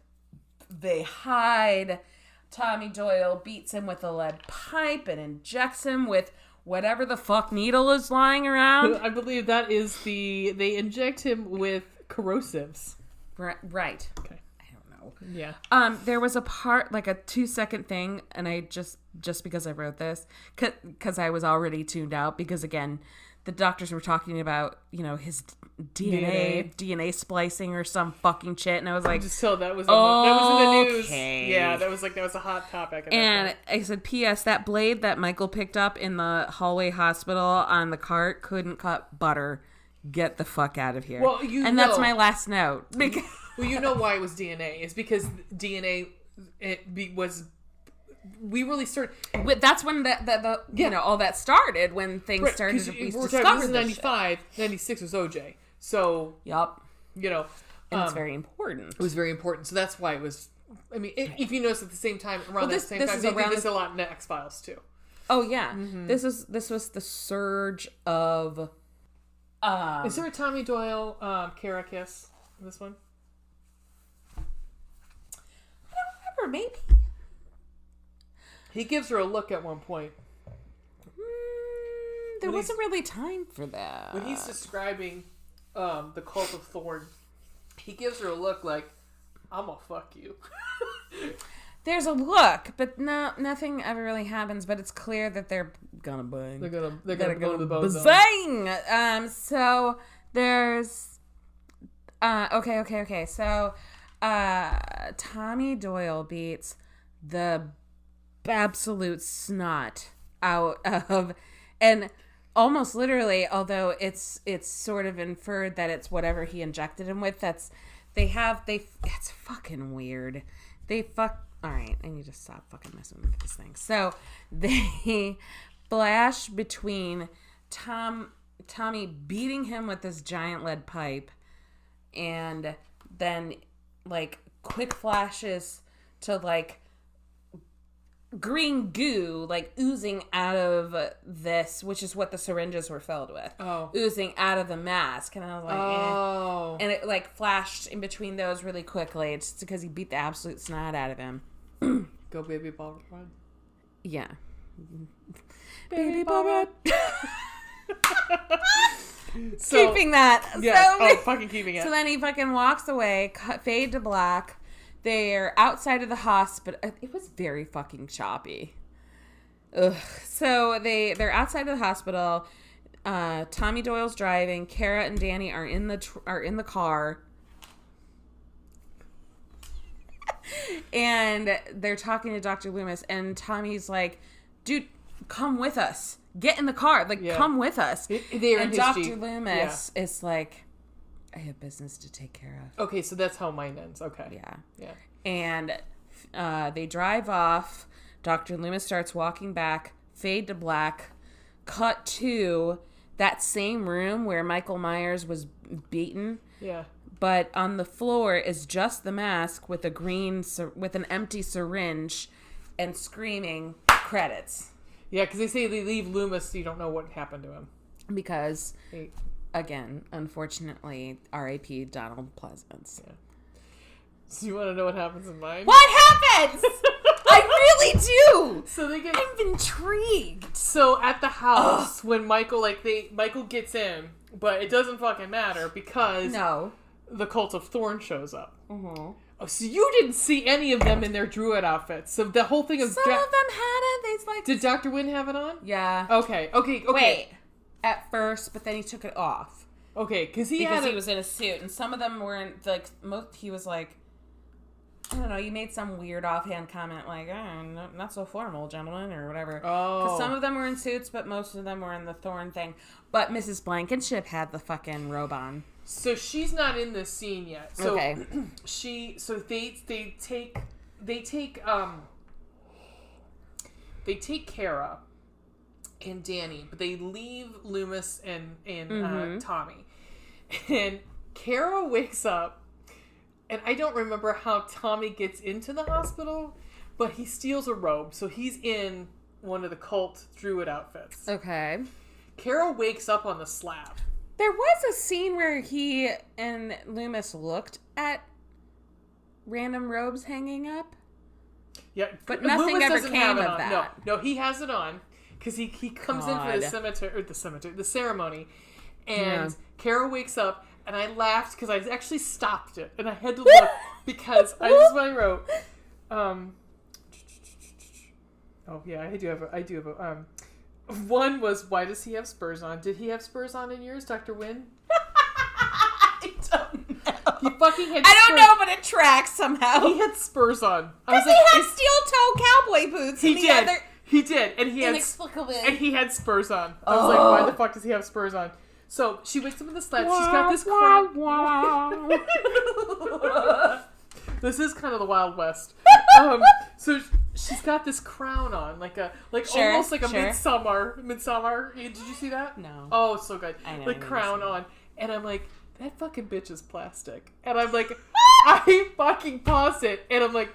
they hide. Tommy Doyle beats him with a lead pipe and injects him with whatever the fuck needle is lying around. I believe that is they inject him with corrosives. Right. Okay. Yeah. There was a part, like a 2-second thing, and I just because I wrote this, because I was already tuned out, because again, the doctors were talking about, you know, his DNA splicing or some fucking shit, and I was like, just so that was in the news. Yeah, that was a hot topic. And I said, P.S. that blade that Michael picked up in the hallway hospital on the cart couldn't cut butter. Get the fuck out of here. Well, that's my last note. Well, you know why it was DNA. It's because DNA we really started. That's when the you know, all that started, when things started to be discovered. This is 95, 96 was OJ. So, yup. You know, and it's very important. It was very important. So that's why it was. I mean, if you notice at the same time, around the same time, they did this a lot in X-Files too. Oh yeah, mm-hmm. This was the surge of. Is there a Tommy Doyle Kara kiss in this one? I don't remember. Maybe he gives her a look at one point. There wasn't really time for that. When he's describing the cult of Thorn, he gives her a look like, "I'm gonna fuck you." There's a look, but nothing ever really happens. But it's clear that they're gonna bang. They're gonna go to the bozo. Bang! So there's okay. So Tommy Doyle beats the absolute snot out of, and almost literally, although it's sort of inferred that it's whatever he injected him with. It's fucking weird. All right, I need to stop fucking messing with this thing. So they flash between Tommy beating him with this giant lead pipe, and then like quick flashes to like green goo like oozing out of this, which is what the syringes were filled with. Oh. Oozing out of the mask. And I was like, oh. And it like flashed in between those really quickly. It's just because he beat the absolute snot out of him. Go baby ball run. Yeah. Baby ball run. Keeping that. Yeah, fucking keeping it. So then he fucking walks away, fade to black. They're outside of the hospital. It was very fucking choppy. Ugh. So they're outside of the hospital. Tommy Doyle's driving. Kara and Danny are in the car. And they're talking to Dr. Loomis, and Tommy's like, dude, come with us. Get in the car. Like, come with us. And Dr. Loomis is like, I have business to take care of. Okay, so that's how mine ends. Okay. Yeah. And they drive off. Dr. Loomis starts walking back. Fade to black. Cut to that same room where Michael Myers was beaten. Yeah. But on the floor is just the mask with with an empty syringe and screaming credits. Yeah, because they say they leave Loomis, so you don't know what happened to him. Because, again, unfortunately, R.I.P. Donald Pleasance. Yeah. So you want to know what happens in mine? What happens? I really do. So they get. I'm intrigued. So at the house, when Michael gets in, but it doesn't fucking matter because the cult of Thorn shows up. Mm-hmm. Oh, so you didn't see any of them in their druid outfits. So the whole thing of some of them had it. Did Dr. Wynn have it on? Yeah. Okay. Wait. At first, but then he took it off. Okay, because he was in a suit, and some of them weren't like most. He was like, I don't know. You made some weird offhand comment like, no, not so formal, gentlemen, or whatever. Oh. Because some of them were in suits, but most of them were in the Thorn thing. But Mrs. Blankenship had the fucking robe on. So she's not in this scene yet. So okay. They take Kara and Danny, but they leave Loomis and Tommy. And Kara wakes up, and I don't remember how Tommy gets into the hospital, but he steals a robe, so he's in one of the cult druid outfits. Okay. Kara wakes up on the slab. There was a scene where he and Loomis looked at random robes hanging up. Yeah, but nothing Loomis ever came of that. No, he has it on because he comes in for the ceremony, and Kara wakes up, and I laughed because I actually stopped it, and I had to look because this is what I wrote. Oh yeah, I do have a. One was, why does he have spurs on? Did he have spurs on in yours, Dr. Wynn? I don't know. He fucking had I don't know, but it tracks somehow. He had spurs on. Because he had steel-toe cowboy boots. He did. And he inexplicably. And he had spurs on. I was like, why the fuck does he have spurs on? So she wakes up in the slab. She's got this crown. This is kind of the Wild West. So she's got this crown on, almost like a midsummer. Did you see that? No. Oh, it's so good. I know. Like crown on, and I'm like, that fucking bitch is plastic. And I'm like, I fucking paused it, and I'm like,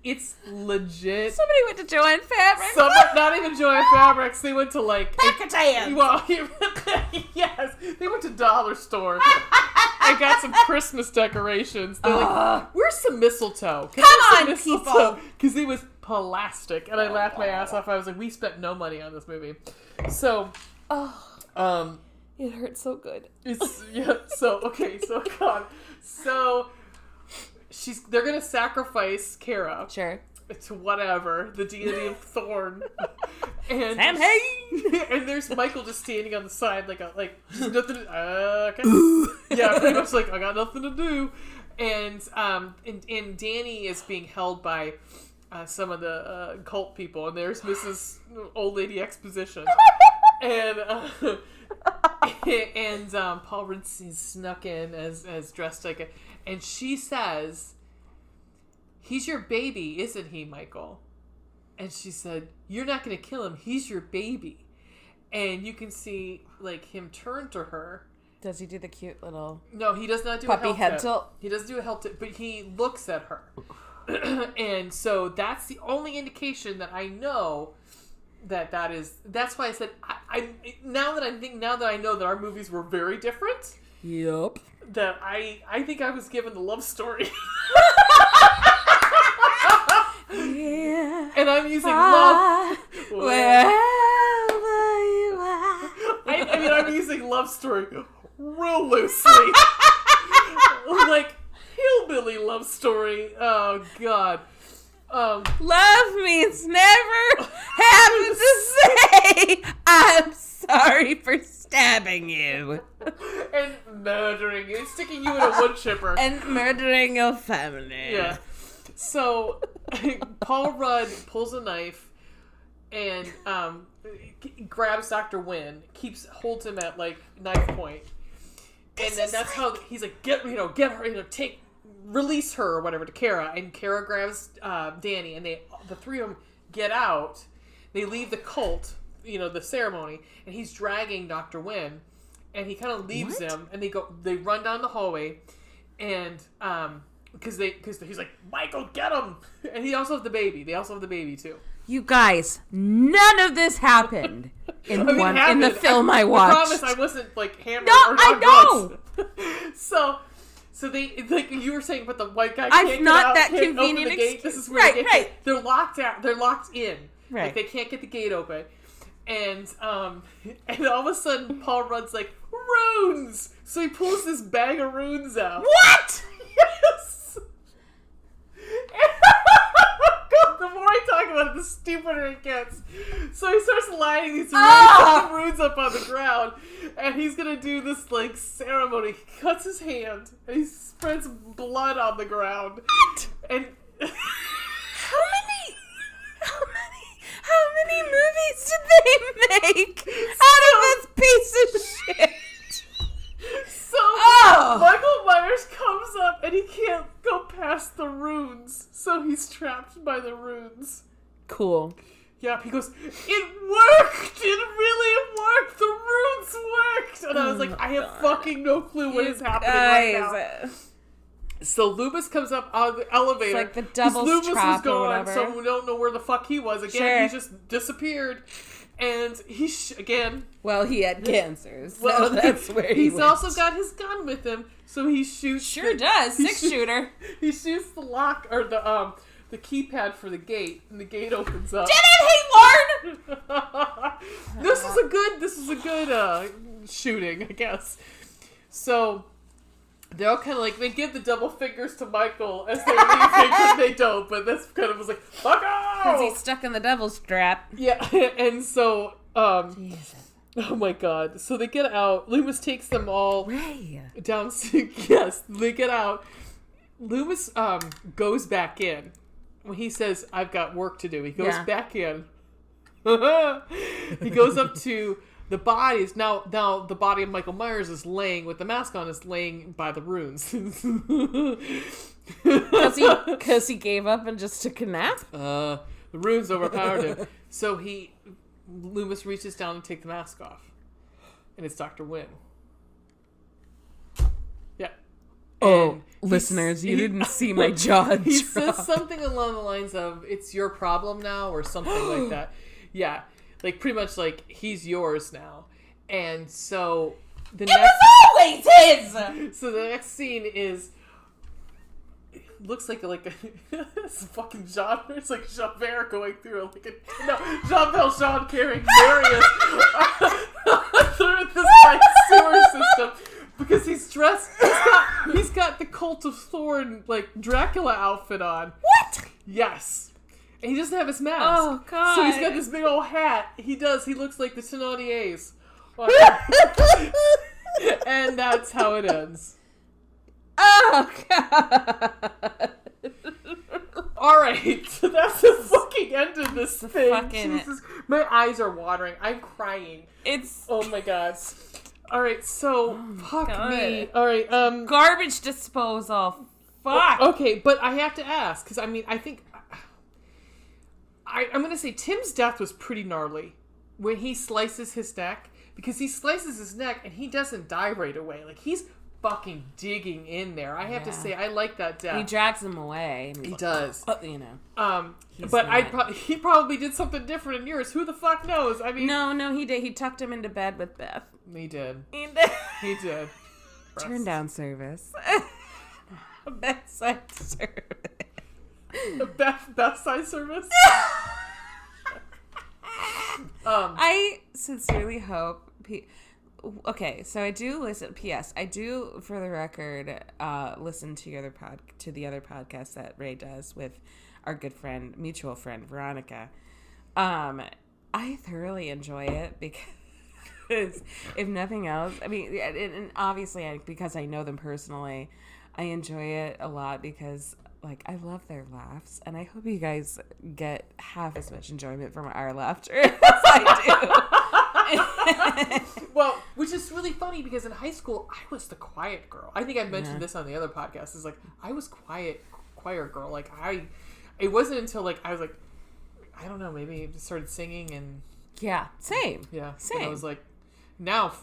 it's legit. Somebody went to Joann Fabrics. Not even Joann Fabrics. They went to Pakistan. Well, yes, they went to Dollar Store. I got some Christmas decorations. They're like, where's some mistletoe? Come on, people. Because it was plastic. And I laughed my ass off. I was like, we spent no money on this movie. So, it hurt so good. God. So, they're going to sacrifice Kara. Sure. To whatever, the deity of Thorn. And Samhain! And there's Michael just standing on the side like just nothing okay. Yeah, pretty much like, I got nothing to do. And Danny is being held by some of the cult people, and there's Mrs. Old Lady Exposition. And Paul Rincy snuck in as dressed like and she says, he's your baby, isn't he, Michael? And she said, you're not going to kill him. He's your baby. And you can see, him turn to her. Does he do the cute little... No, he does not do puppy a head tilt. He doesn't do a head tilt, but he looks at her. And so that's the only indication that I know that is... That's why I said, now that I know that our movies were very different... Yep. That I think I was given the love story. Yeah. And I'm using love. Wherever you are. I'm using love story real loosely. Like, hillbilly love story. Oh, God. Love means never having to say, I'm sorry for stabbing you. And murdering you. Sticking you in a wood chipper. And murdering your family. Yeah. So, Paul Rudd pulls a knife and grabs Dr. Wynn, holds him at, like, knife point. And then that's how he's like, get her, release her or whatever to Kara. And Kara grabs Danny, and the three of them get out. They leave the cult, the ceremony, and he's dragging Dr. Wynn, and he kind of leaves them, and they run down the hallway, and because he's like, Michael, get him, and he also has the baby. They also have the baby too. You guys, none of this happened in the film I watched. I promise I wasn't like hammered. No, I know. So they, like you were saying, but the white guy I've can't not get out, that can't convenient open the gate. This is where they're locked out. They're locked in. Right. Like they can't get the gate open. And all of a sudden Paul Rudd's like, runes! So he pulls this bag of runes out. What? Yes! The more I talk about it, the stupider it gets. So he starts lining these runes up on the ground, and he's gonna do this like ceremony. He cuts his hand, and he spreads blood on the ground. What? And how many movies did they make out of this piece of shit? So Michael Myers comes up and he can't go past the runes, so he's trapped by the runes. Cool. Yeah, he goes, it worked! It really worked! The runes worked! And I was like, I have fucking no clue what is happening right now. So Loomis comes up out of the elevator. It's like the devil's Loomis trap was gone, or whatever. so we don't know where the fuck he was. Again, Sure. He just disappeared. And he again... Well, he had cancer, so that's where he's also got his gun with him, so he shoots... Sure does. Six-shooter. He shoots the lock, or the keypad for the gate, and the gate opens up. Didn't he learn? This is a good shooting, I guess. So they're all kind of like, they give the double fingers to Michael as they're leaving, they don't, but that's kind of was like, fuck off! Because he's stuck in the devil's trap. Yeah, and so, Jesus. oh my god. So they get out. Loomis takes them all Ray. down. Yes, they get out. Loomis goes back in. When he says, I've got work to do, he goes back in. He goes up to the bodies. Now the body of Michael Myers is laying, with the mask on, is laying by the runes. Because he gave up and just took a nap? The runes overpowered him. So Loomis reaches down to take the mask off. And it's Dr. Wynn. Yeah. Oh, listeners, you didn't see my jaw He drop. says something along the lines of, it's your problem now, or something like that. Yeah. Like, pretty much like, he's yours now. And so... It was always his! So the next scene is... looks like a it's fucking Jean. It's like Javert going through Jean Valjean carrying Marius through this like sewer system because he's dressed. He's got the Cult of Thorn like Dracula outfit on. What? Yes, and he doesn't have his mask. Oh god! So he's got this big old hat. He does. He looks like the Thénardiers. And that's how it ends. Oh, God. Alright, so that's the fucking end of this thing. Fucking Jesus. My eyes are watering. I'm crying. Oh my god. Alright, so, fuck God. me. Alright, Garbage disposal. Fuck. Okay, but I have to ask, because I mean, I think... I'm gonna say Tim's death was pretty gnarly. When he slices his neck. Because he slices his neck and he doesn't die right away. Like, he's fucking digging in there. I have to say, I like that death. He drags him away. He does. You know. But he probably did something different in yours. Who the fuck knows? I mean... No, he did. He tucked him into bed with Beth. He did. He did. Turn down service. Bedside service. Bedside service? I sincerely hope okay, so I do listen. P.S. I do, for the record, listen to the other podcast that Ray does with our good friend, mutual friend Veronica. I thoroughly enjoy it because, if nothing else, I mean, and obviously because I know them personally, I enjoy it a lot because, like, I love their laughs, and I hope you guys get half as much enjoyment from our laughter as I do. Well, which is really funny because in high school, I was the quiet girl. I think I mentioned this on the other podcast. Is like, I was choir girl. Like, it wasn't until, like, I was like, I don't know, maybe I just started singing and... Yeah, same. Yeah. Same. And I was like, now,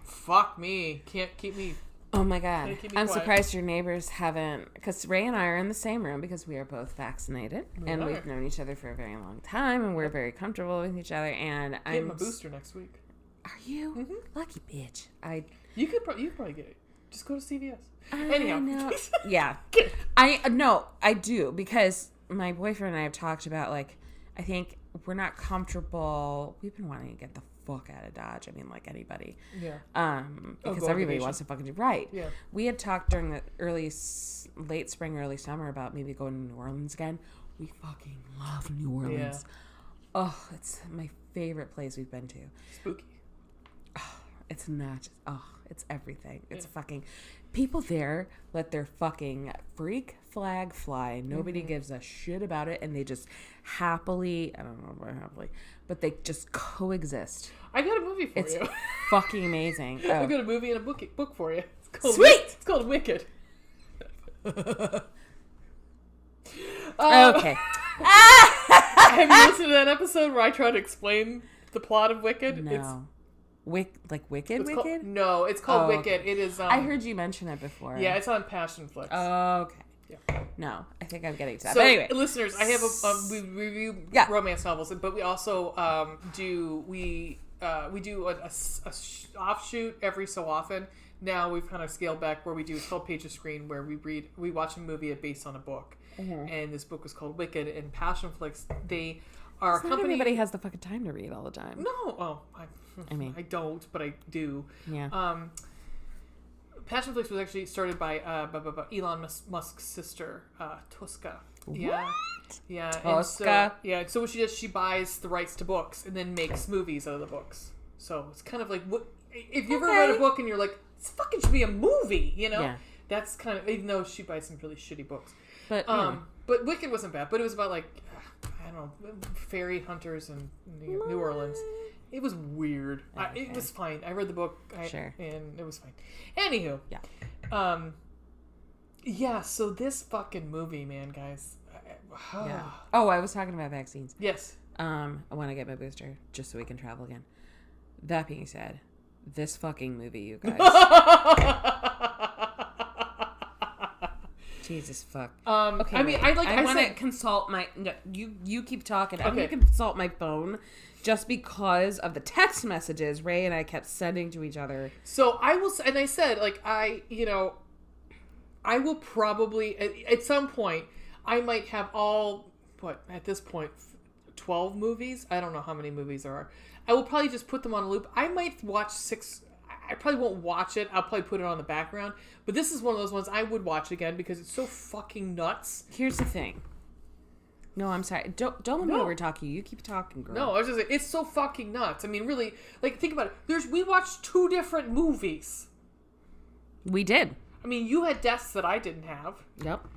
fuck me. Can't keep me... Oh my God. I'm quiet. surprised your neighbors haven't, because Ray and I are in the same room because we are both vaccinated and we've known each other for a very long time and we're very comfortable with each other. And I'm a booster next week. Are you? Mm-hmm. Lucky bitch. You could probably get it. Just go to CVS. Anyhow. Know. Yeah. I do, because my boyfriend and I have talked about, like, I think we're not comfortable. We've been wanting to get the fuck out of Dodge. I mean, like anybody. Yeah. Because everybody wants to fucking do right. Yeah. We had talked during the late spring, early summer about maybe going to New Orleans again. We fucking love New Orleans. Yeah. Oh, it's my favorite place we've been to. Spooky. Oh, it's not just, it's everything. It's fucking, people there let their fucking freak flag fly. Nobody gives a shit about it, and they just happily, I don't know about happily, but they just coexist. I got a movie for you. It's fucking amazing. I got a movie and a book for you. It's called Sweet! It's called Wicked. Okay. Have you listened to that episode where I try to explain the plot of Wicked? No. Wicked? No, it's called Wicked. Okay. It is. I heard you mention it before. Yeah, it's on Passionflix. Okay. Yeah. No, I think I'm getting to that. So, but anyway, listeners, I have we review romance novels, but we also do a offshoot every so often. Now we've kind of scaled back where we do, it's called Page of Screen, where we watch a movie based on a book, and this book was called Wicked. And Passionflix, they are a company. Not everybody has the fucking time to read all the time. No, I mean I don't, but I do. Yeah. Passionflix was actually started by Elon Musk's sister, Tuska. Yeah. What? Yeah. Tuska. So what she does, she buys the rights to books and then makes movies out of the books. So it's kind of like, what if you ever read a book and you're like, this fucking should be a movie, you know? Yeah. That's kind of, even though she buys some really shitty books. But but Wicked wasn't bad. But it was about, like, I don't know, fairy hunters in New Orleans. It was weird. Okay. It was fine. I read the book. Sure. And it was fine. Anywho. Yeah. Yeah, so this fucking movie, man, guys. Yeah. Oh, I was talking about vaccines. Yes. I want to get my booster just so we can travel again. That being said, this fucking movie, you guys. Jesus fuck. Okay. I mean, I want to consult my. No, you keep talking. Okay. I'm gonna consult my phone, just because of the text messages Ray and I kept sending to each other. So I will, and I said, like, I will probably at some point I might have at this point 12 movies. I don't know how many movies there are. I will probably just put them on a loop. I might watch 6. I probably won't watch it. I'll probably put it on the background. But this is one of those ones I would watch again because it's so fucking nuts. Here's the thing. No, I'm sorry. Don't let me overtalk you. You keep talking, girl. No, I was just saying, it's so fucking nuts. I mean, really, like, think about it. We watched 2 different movies. We did. I mean, you had deaths that I didn't have. Yep.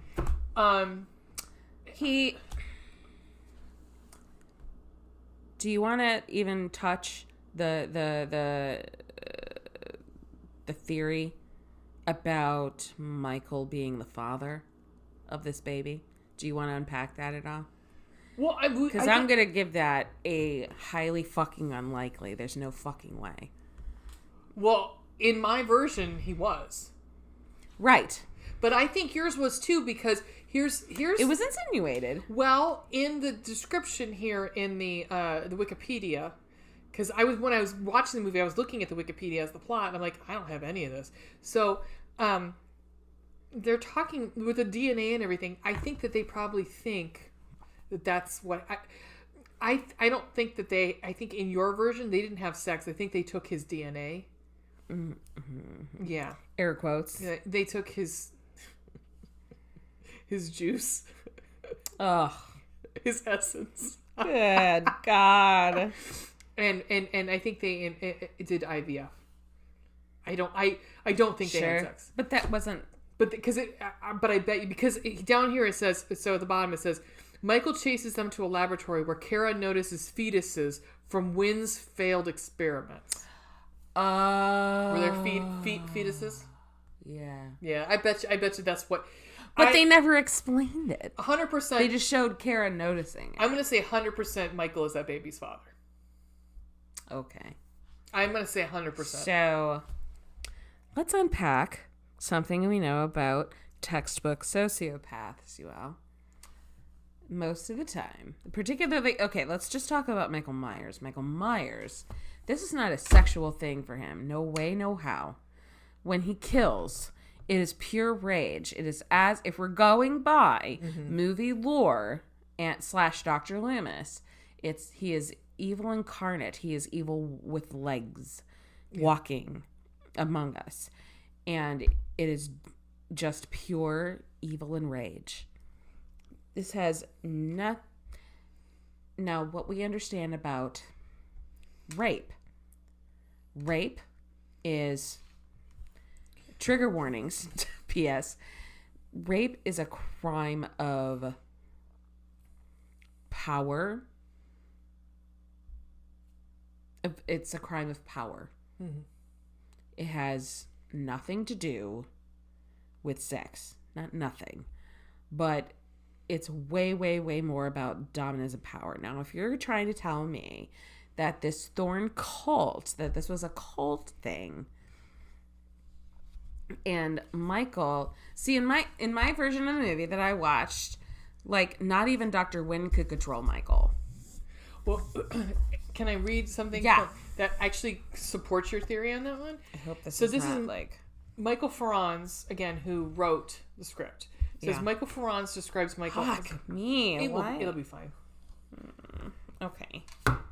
Do you want to even touch the theory about Michael being the father of this baby? Do you want to unpack that at all? Well, because I'm going to give that a highly fucking unlikely. There's no fucking way. Well, in my version, he was. Right. But I think yours was too, because here's it was insinuated. Well, in the description here in the Wikipedia, because when I was watching the movie, I was looking at the Wikipedia as the plot, and I'm like, I don't have any of this. So, they're talking with the DNA and everything. I think that they probably think that that's what I don't think that I think in your version they didn't have sex. I think they took his DNA. Yeah. Air quotes. Yeah, they took his juice. Ugh. His essence. Good God. And I think they did IVF. I don't think they had sex. But that wasn't. But I bet you, because down here it says, so at the bottom it says, Michael chases them to a laboratory where Kara notices fetuses from Wynn's failed experiments. Were there fetuses? Yeah. Yeah, I bet you that's what. But they never explained it. 100%. They just showed Kara noticing it. I'm going to say 100% Michael is that baby's father. Okay. I'm going to say 100%. So, let's unpack something we know about textbook sociopaths, you all. Most of the time. Particularly, okay, let's just talk about Michael Myers. Michael Myers, this is not a sexual thing for him. No way, no how. When he kills, it is pure rage. It is as if we're going by movie lore and / Dr. Loomis. He is evil incarnate. He is evil with legs, walking among us. And it is just pure evil and rage. This has not. Now, what we understand about rape. Rape is, trigger warnings, P.S. Rape is a crime of power. It's a crime of power. Mm-hmm. It has nothing to do with sex. Not nothing. But it's way, way, way more about dominance and power. Now, if you're trying to tell me that this Thorn cult, that this was a cult thing, and Michael, see, in my version of the movie that I watched, like, not even Dr. Wynn could control Michael. Well, can I read something that actually supports your theory on that one? I hope this is like Michael Ferrans, again, who wrote the script. Says Michael Ferrans describes Michael. Fuck me. It'll be fine. Okay.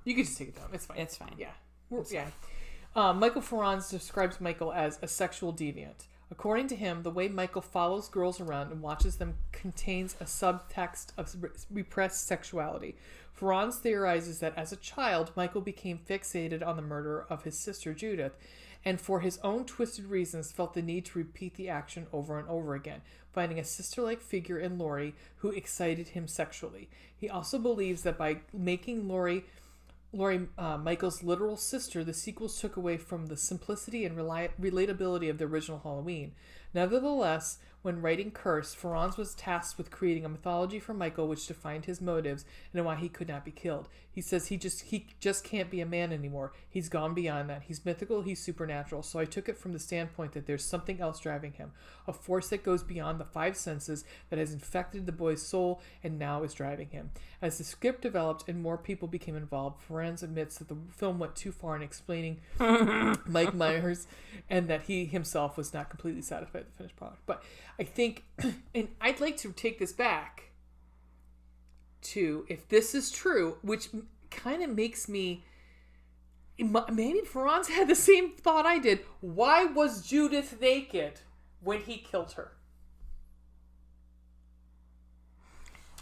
You can just take it down. It's fine. It's fine. Yeah. Michael Ferrans describes Michael as a sexual deviant. According to him, the way Michael follows girls around and watches them contains a subtext of repressed sexuality. Ferrans theorizes that as a child, Michael became fixated on the murder of his sister Judith, and for his own twisted reasons felt the need to repeat the action over and over again, finding a sister-like figure in Laurie who excited him sexually. He also believes that by making Laurie Michael's literal sister, the sequels took away from the simplicity and relatability of the original Halloween. Nevertheless, when writing Curse, Ferrans was tasked with creating a mythology for Michael which defined his motives and why he could not be killed. He says he just can't be a man anymore. He's gone beyond that. He's mythical, he's supernatural. So I took it from the standpoint that there's something else driving him, a force that goes beyond the five senses that has infected the boy's soul and now is driving him. As the script developed and more people became involved, Ferrans admits that the film went too far in explaining Mike Myers and that he himself was not completely satisfied with the finished product. But I think, and I'd like to take this back to, if this is true, which kind of makes me, maybe Ferrans had the same thought I did. Why was Judith naked when he killed her?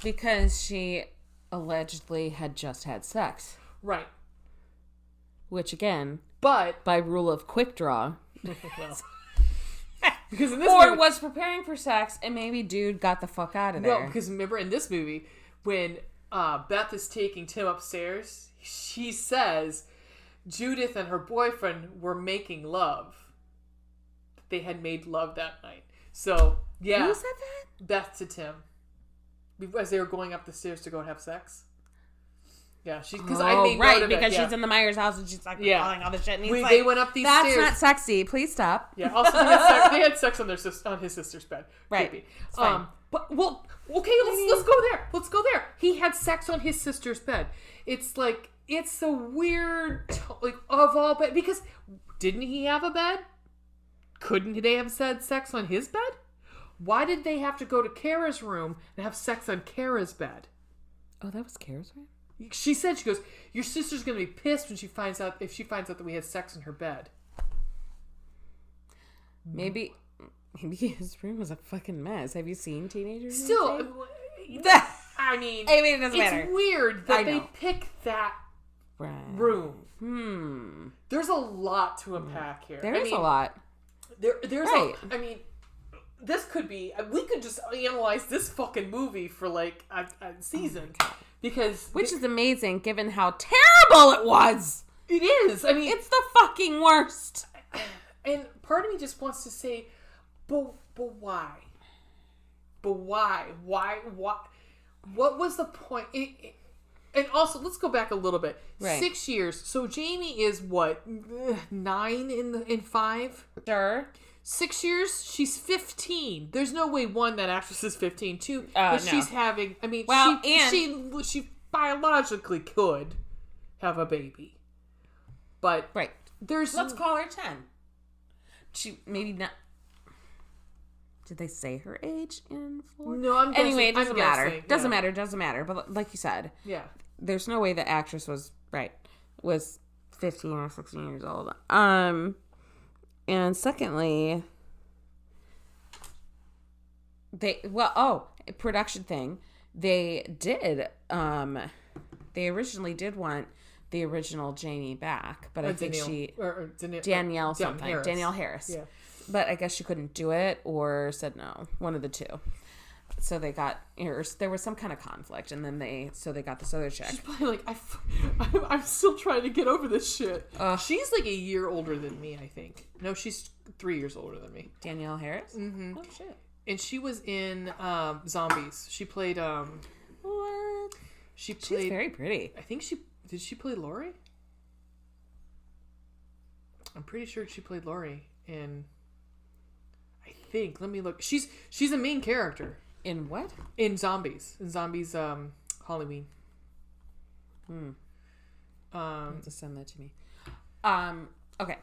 Because she allegedly had just had sex. Right. Which, again, but by rule of quick draw. Because in this movie, was preparing for sex, and maybe dude got the fuck out of there. No, because remember in this movie, when Beth is taking Tim upstairs, she says Judith and her boyfriend were making love. They had made love that night. So, yeah. Who said that? Beth to Tim. As they were going up the stairs to go and have sex. Yeah, because I made note of it. Because she's in the Myers house and she's like calling all the shit. And he's they went up these stairs. That's not sexy. Please stop. Yeah. Also, they had sex on on his sister's bed. Right. Creepy. It's fine. But okay. Let's go there. Let's go there. He had sex on his sister's bed. It's like it's a weird of all bed, because didn't he have a bed? Couldn't they have said sex on his bed? Why did they have to go to Kara's room and have sex on Kara's bed? Oh, that was Kara's room? She said, she goes, your sister's going to be pissed when she finds out that we had sex in her bed. Maybe his room was a fucking mess. Have you seen Teenagers? Still, I mean, it doesn't matter. It's weird that they pick that room. There's a lot to unpack here. There's a lot. There's I mean, this could be. We could just analyze this fucking movie for like a season, which is amazing given how terrible it was. It is. I mean, it's the fucking worst. And part of me just wants to say, but why? But why? Why? What was the point? And also, let's go back a little bit. Right. 6 years. So Jamie is what? 9 in 5? Sure. 6 years? She's 15. There's no way, one, that actress is 15. Two, that she's having... I mean, she biologically could have a baby. But there's... Let's call her 10. She maybe not... Did they say her age in Florida? No, I'm guessing. Anyway, it doesn't matter. Guessing, Doesn't matter. But like you said, there's no way the actress was 15 or 16 years old. And secondly, production thing. They originally did want the original Jamie back, but I think Danielle Harris. Yeah. But I guess she couldn't do it or said no. One of the two. So they got, there was some kind of conflict, and then they got this other chick. She's probably like, I'm still trying to get over this shit. She's like a year older than me, I think. No, she's 3 years older than me. Danielle Harris? Mm-hmm. Oh, shit. And she was in Zombies. She played, what? She's very pretty. I think did she play Laurie? I'm pretty sure she played Laurie in... let me look. She's a main character. In what? In Zombies. Halloween. Have to send that to me. Okay.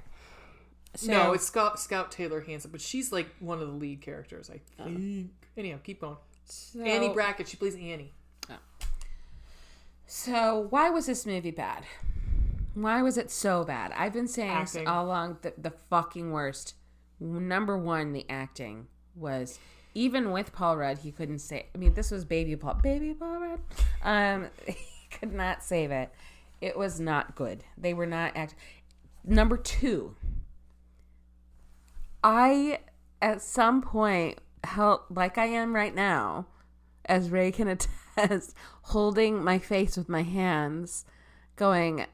So, no, it's Scout Taylor Hansen, but she's like one of the lead characters, I think. Anyhow, keep going. So, Annie Brackett, she plays Annie. Oh. So why was this movie bad? Why was it so bad? I've been saying all along the fucking worst. Number one, the acting was, even with Paul Rudd, he couldn't say. I mean, this was baby Paul Rudd. He could not save it. It was not good. They were not Number two, I at some point felt like I am right now, as Ray can attest, holding my face with my hands, going,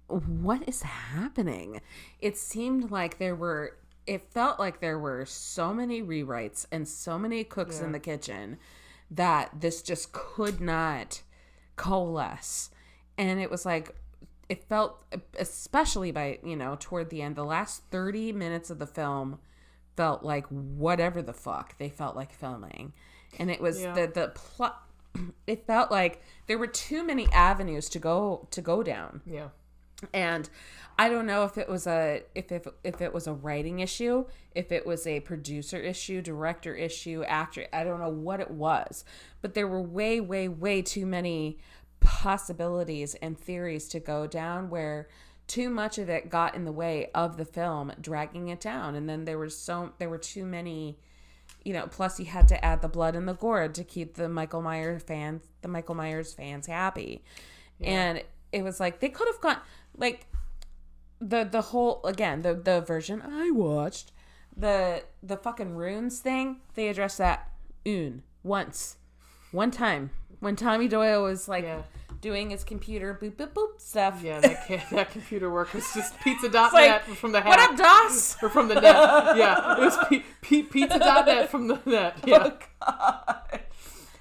"What is happening?" It seemed like it felt like there were so many rewrites and so many cooks in the kitchen that this just could not coalesce. And it was like, it felt, especially by, toward the end, the last 30 minutes of the film felt like whatever the fuck they felt like filming. And it was the plot, it felt like there were too many avenues to go down. Yeah. And I don't know if it was if it was a writing issue, if it was a producer issue, director issue, actor. I don't know what it was, but there were way, way, way too many possibilities and theories to go down, where too much of it got in the way of the film, dragging it down. And then there were too many, plus you had to add the blood and the gore to keep the Michael Myers fans happy. Yeah. And it was like, they could have gone, like, the whole, again, the version I watched, the fucking runes thing, they addressed that one time, when Tommy Doyle was like doing his computer boop boop boop stuff. Yeah, that computer work was just pizza.net from the hat. What up, DOS? Or from the net. Yeah, it was pizza.net from the net. Yeah. Oh, God.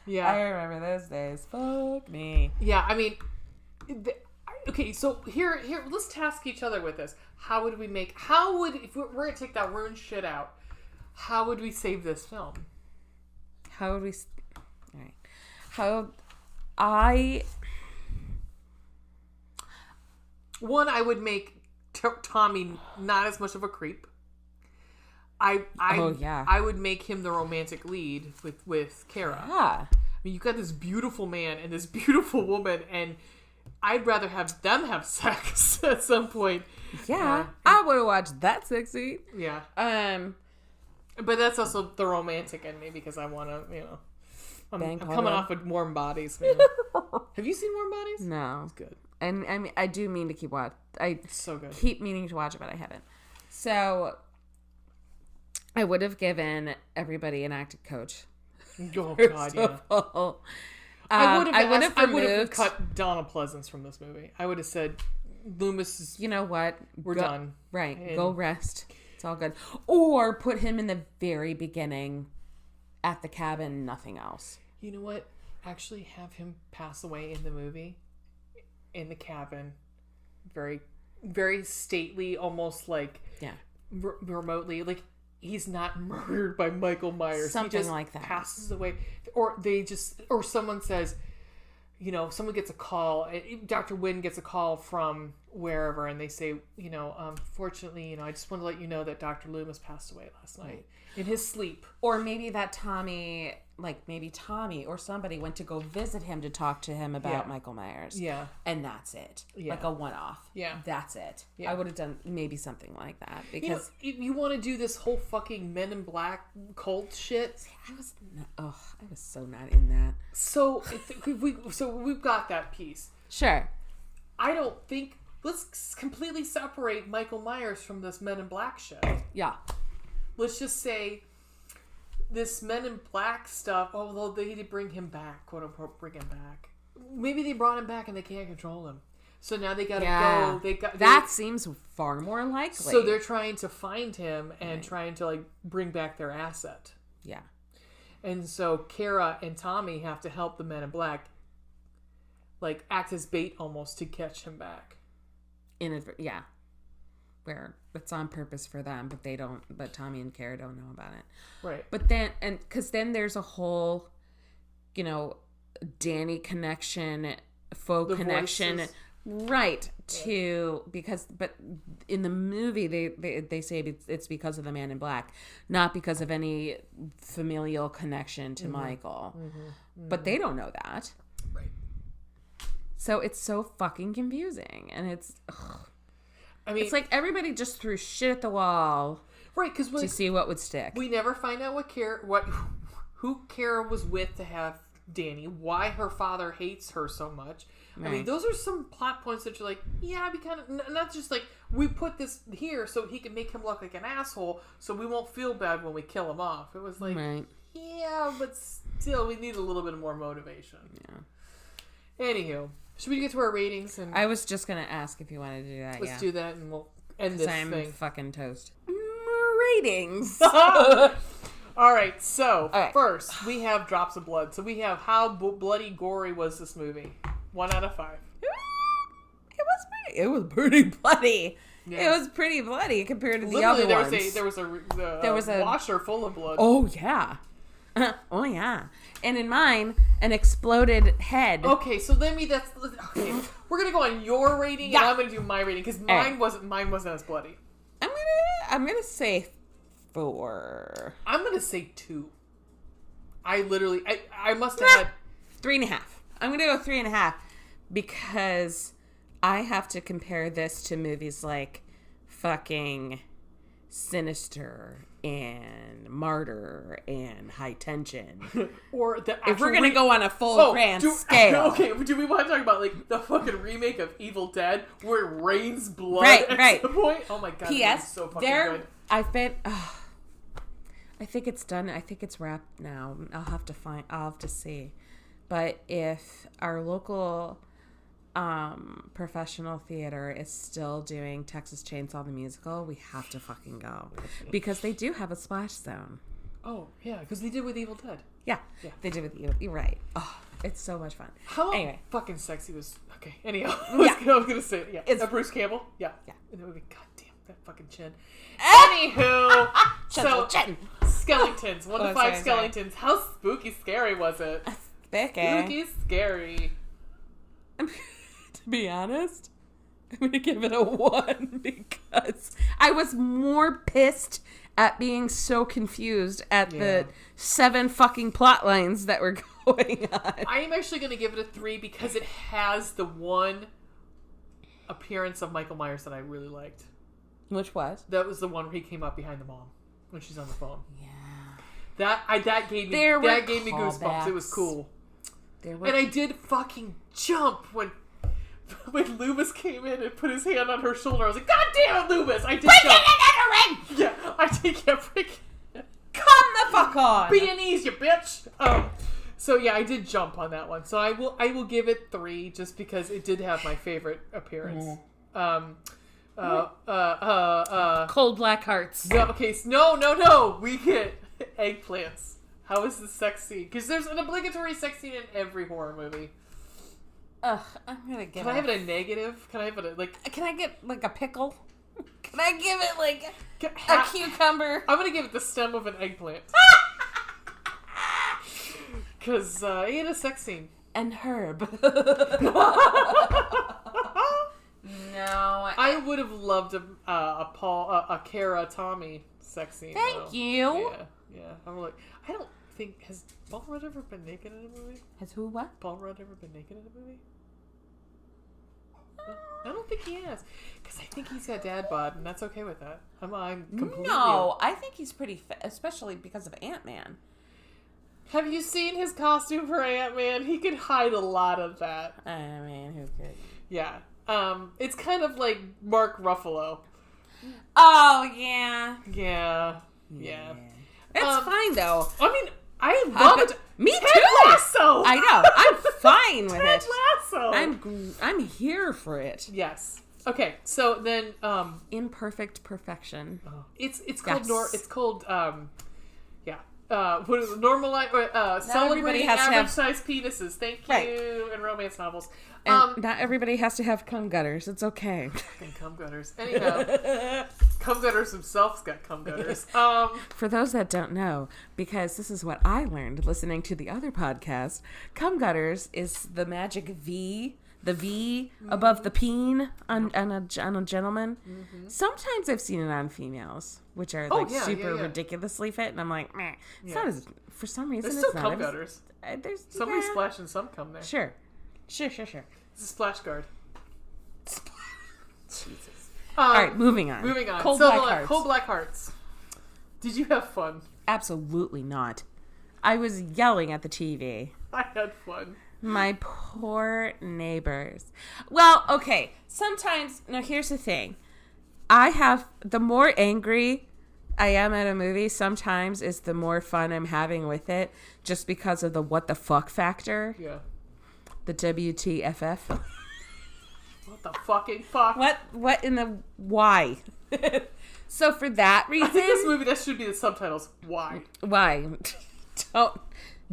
Yeah. I remember those days. Fuck me. Yeah, I mean... Okay, so here, let's task each other with this. If we're going to take that rune shit out, how would we save this film? All right. I would make Tommy not as much of a creep. I would make him the romantic lead with Kara. Yeah. I mean, you've got this beautiful man and this beautiful woman, and I'd rather have them have sex at some point. Yeah. I would have watched that sex scene. Yeah. But that's also the romantic in me because I want to, I'm coming off with Warm Bodies. Man. Have you seen Warm Bodies? No. It's good. And I mean, I do mean to keep watch. It's so good. Keep meaning to watch it, but I haven't. So I would have given everybody an acting coach. Oh God, yeah. I would have cut Donald Pleasance from this movie. I would have said, Loomis is... You know what? We're done. Right. And go rest. It's all good. Or put him in the very beginning at the cabin, nothing else. You know what? Actually have him pass away in the movie, in the cabin, very, very stately, almost like remotely, like he's not murdered by Michael Myers. Something he just like that. Passes away, or someone says, someone gets a call. Dr. Wynn gets a call from wherever, and they say, fortunately, I just want to let you know that Dr. Loomis passed away last night in his sleep. Or maybe that Tommy or somebody went to go visit him to talk to him about Michael Myers. Yeah. And that's it. Yeah. Like a one-off. Yeah. That's it. Yeah. I would have done maybe something like that because... you want to do this whole fucking Men in Black cult shit? See, I was so not in that. So we've got that piece. Sure. I don't think... Let's completely separate Michael Myers from this Men in Black shit. Yeah. Let's just say this Men in Black stuff, although they did bring him back, quote unquote, bring him back. Maybe they brought him back and they can't control him. So now they gotta go. That seems far more likely. So they're trying to find him and trying to bring back their asset. Yeah. And so Kara and Tommy have to help the Men in Black act as bait almost to catch him back. Where it's on purpose for them, but Tommy and Kara don't know about it. Right. But because then there's a whole, Danny connection, faux connection. Voices. Right. But in the movie, they say it's because of the Man in Black, not because of any familial connection to Michael. Mm-hmm. Mm-hmm. But they don't know that. Right. So it's so fucking confusing. And it's... Ugh. I mean, it's like everybody just threw shit at the wall, right? Because to see what would stick. We never find out who Kara was with to have Danny. Why her father hates her so much. Right. I mean, those are some plot points that you're like, yeah, we kind of not just like we put this here so he can make him look like an asshole, so we won't feel bad when we kill him off. It was like, yeah, but still, we need a little bit more motivation. Yeah. Anywho. Should we get to our ratings? And I was just going to ask if you wanted to do that. Let's do that and we'll end this thing. I'm fucking toast. Ratings. All right. So, first, we have drops of blood. So, we have how bloody gory was this movie? 1 out of 5. It was pretty bloody. Yeah. It was pretty bloody compared to the other ones. There was a washer full of blood. Oh, yeah. Oh yeah, and in mine, an exploded head. Okay, so okay. We're gonna go on your rating, and I'm gonna do my rating because mine wasn't as bloody. I'm gonna say 4. I'm gonna say 2. I must have had 3.5. I'm gonna go 3.5 because I have to compare this to movies like fucking Sinister and Martyr and High Tension. Or the actual... If we're going to go on a full grand scale. Okay, do we want to talk about the fucking remake of Evil Dead where it rains blood at some point? Oh my god, P.S. So fucking good. I think it's done. I think it's wrapped now. I'll have to see. But if our local professional theater is still doing Texas Chainsaw the Musical, we have to fucking go because they do have a splash zone. Oh yeah, because they did with Evil Dead. Yeah, they did with Evil. You're right. Oh, it's so much fun. How fucking sexy was? Okay, anyhow, I was gonna say it's Bruce Campbell. Yeah. And that would be goddamn that fucking chin. Anywho, so skeletons. 1 to 5 skeletons. How spooky, scary was it? Spooky, scary. To be honest, I'm going to give it a 1 because I was more pissed at being so confused at the 7 fucking plot lines that were going on. I am actually going to give it a 3 because it has the one appearance of Michael Myers that I really liked. Which was? That was the one where he came up behind the mom. when she's on the phone. Yeah. That gave me goosebumps. It was cool. And I did fucking jump when Loomis came in and put his hand on her shoulder. I was like, God damn it, Loomis! I did jump. Yeah, I did get freaking... Come the fuck on! Beanese, you bitch! So yeah, I did jump on that one. So I will give it 3 just because it did have my favorite appearance. Cold black hearts. No, okay, no. We get eggplants. How is the sex scene? Because there's an obligatory sex scene in every horror movie. Ugh, I'm gonna give it. Can I have it a negative? Can I have it a, like? Can I get like a pickle? Can I give it like a cucumber? I'm gonna give it the stem of an eggplant. Because he had a sex scene. And herb. No. I would have loved a Kara Tommy sex scene. Thank you. Yeah. I'm like, I don't think, has Paul Rudd ever been naked in a movie? Has who what? Paul Rudd ever been naked in a movie? I don't think he has. Because I think he's got dad bod, and that's okay with that. I'm completely... No, I think he's pretty fit, especially because of Ant-Man. Have you seen his costume for Ant-Man? He could hide a lot of that. I mean, who could? Yeah. It's kind of like Mark Ruffalo. Oh, yeah. Yeah. It's fine, though. I mean, I love it. Me Ted too. Lasso. I know. I'm fine with Ted it. Lasso. I'm here for it. Yes. Okay. So then, imperfect perfection. It's called it's called what is it? Celebrating average-sized penises. Thank you. In romance novels. And not everybody has to have cum gutters. It's okay. Fucking cum gutters. Anyhow, cum gutters themselves got cum gutters. For those that don't know, because this is what I learned listening to the other podcast, cum gutters is the magic V. The V above the peen on a gentleman. Mm-hmm. Sometimes I've seen it on females, which are super ridiculously fit, and I'm like, meh. It's not as, for some reason, there's it's still not cum gutters. Somebody's splashing some cum there. Sure. It's a splash guard. Jesus. All right, moving on. Cold black hearts. Did you have fun? Absolutely not. I was yelling at the TV. I had fun. My poor neighbors. Well, okay. Sometimes, now here's the thing. The more angry I am at a movie, sometimes is the more fun I'm having with it, just because of the what the fuck factor. Yeah. The WTFF. What the fucking fuck? What in the why? So for that reason, I think this movie, that should be the subtitles. Why?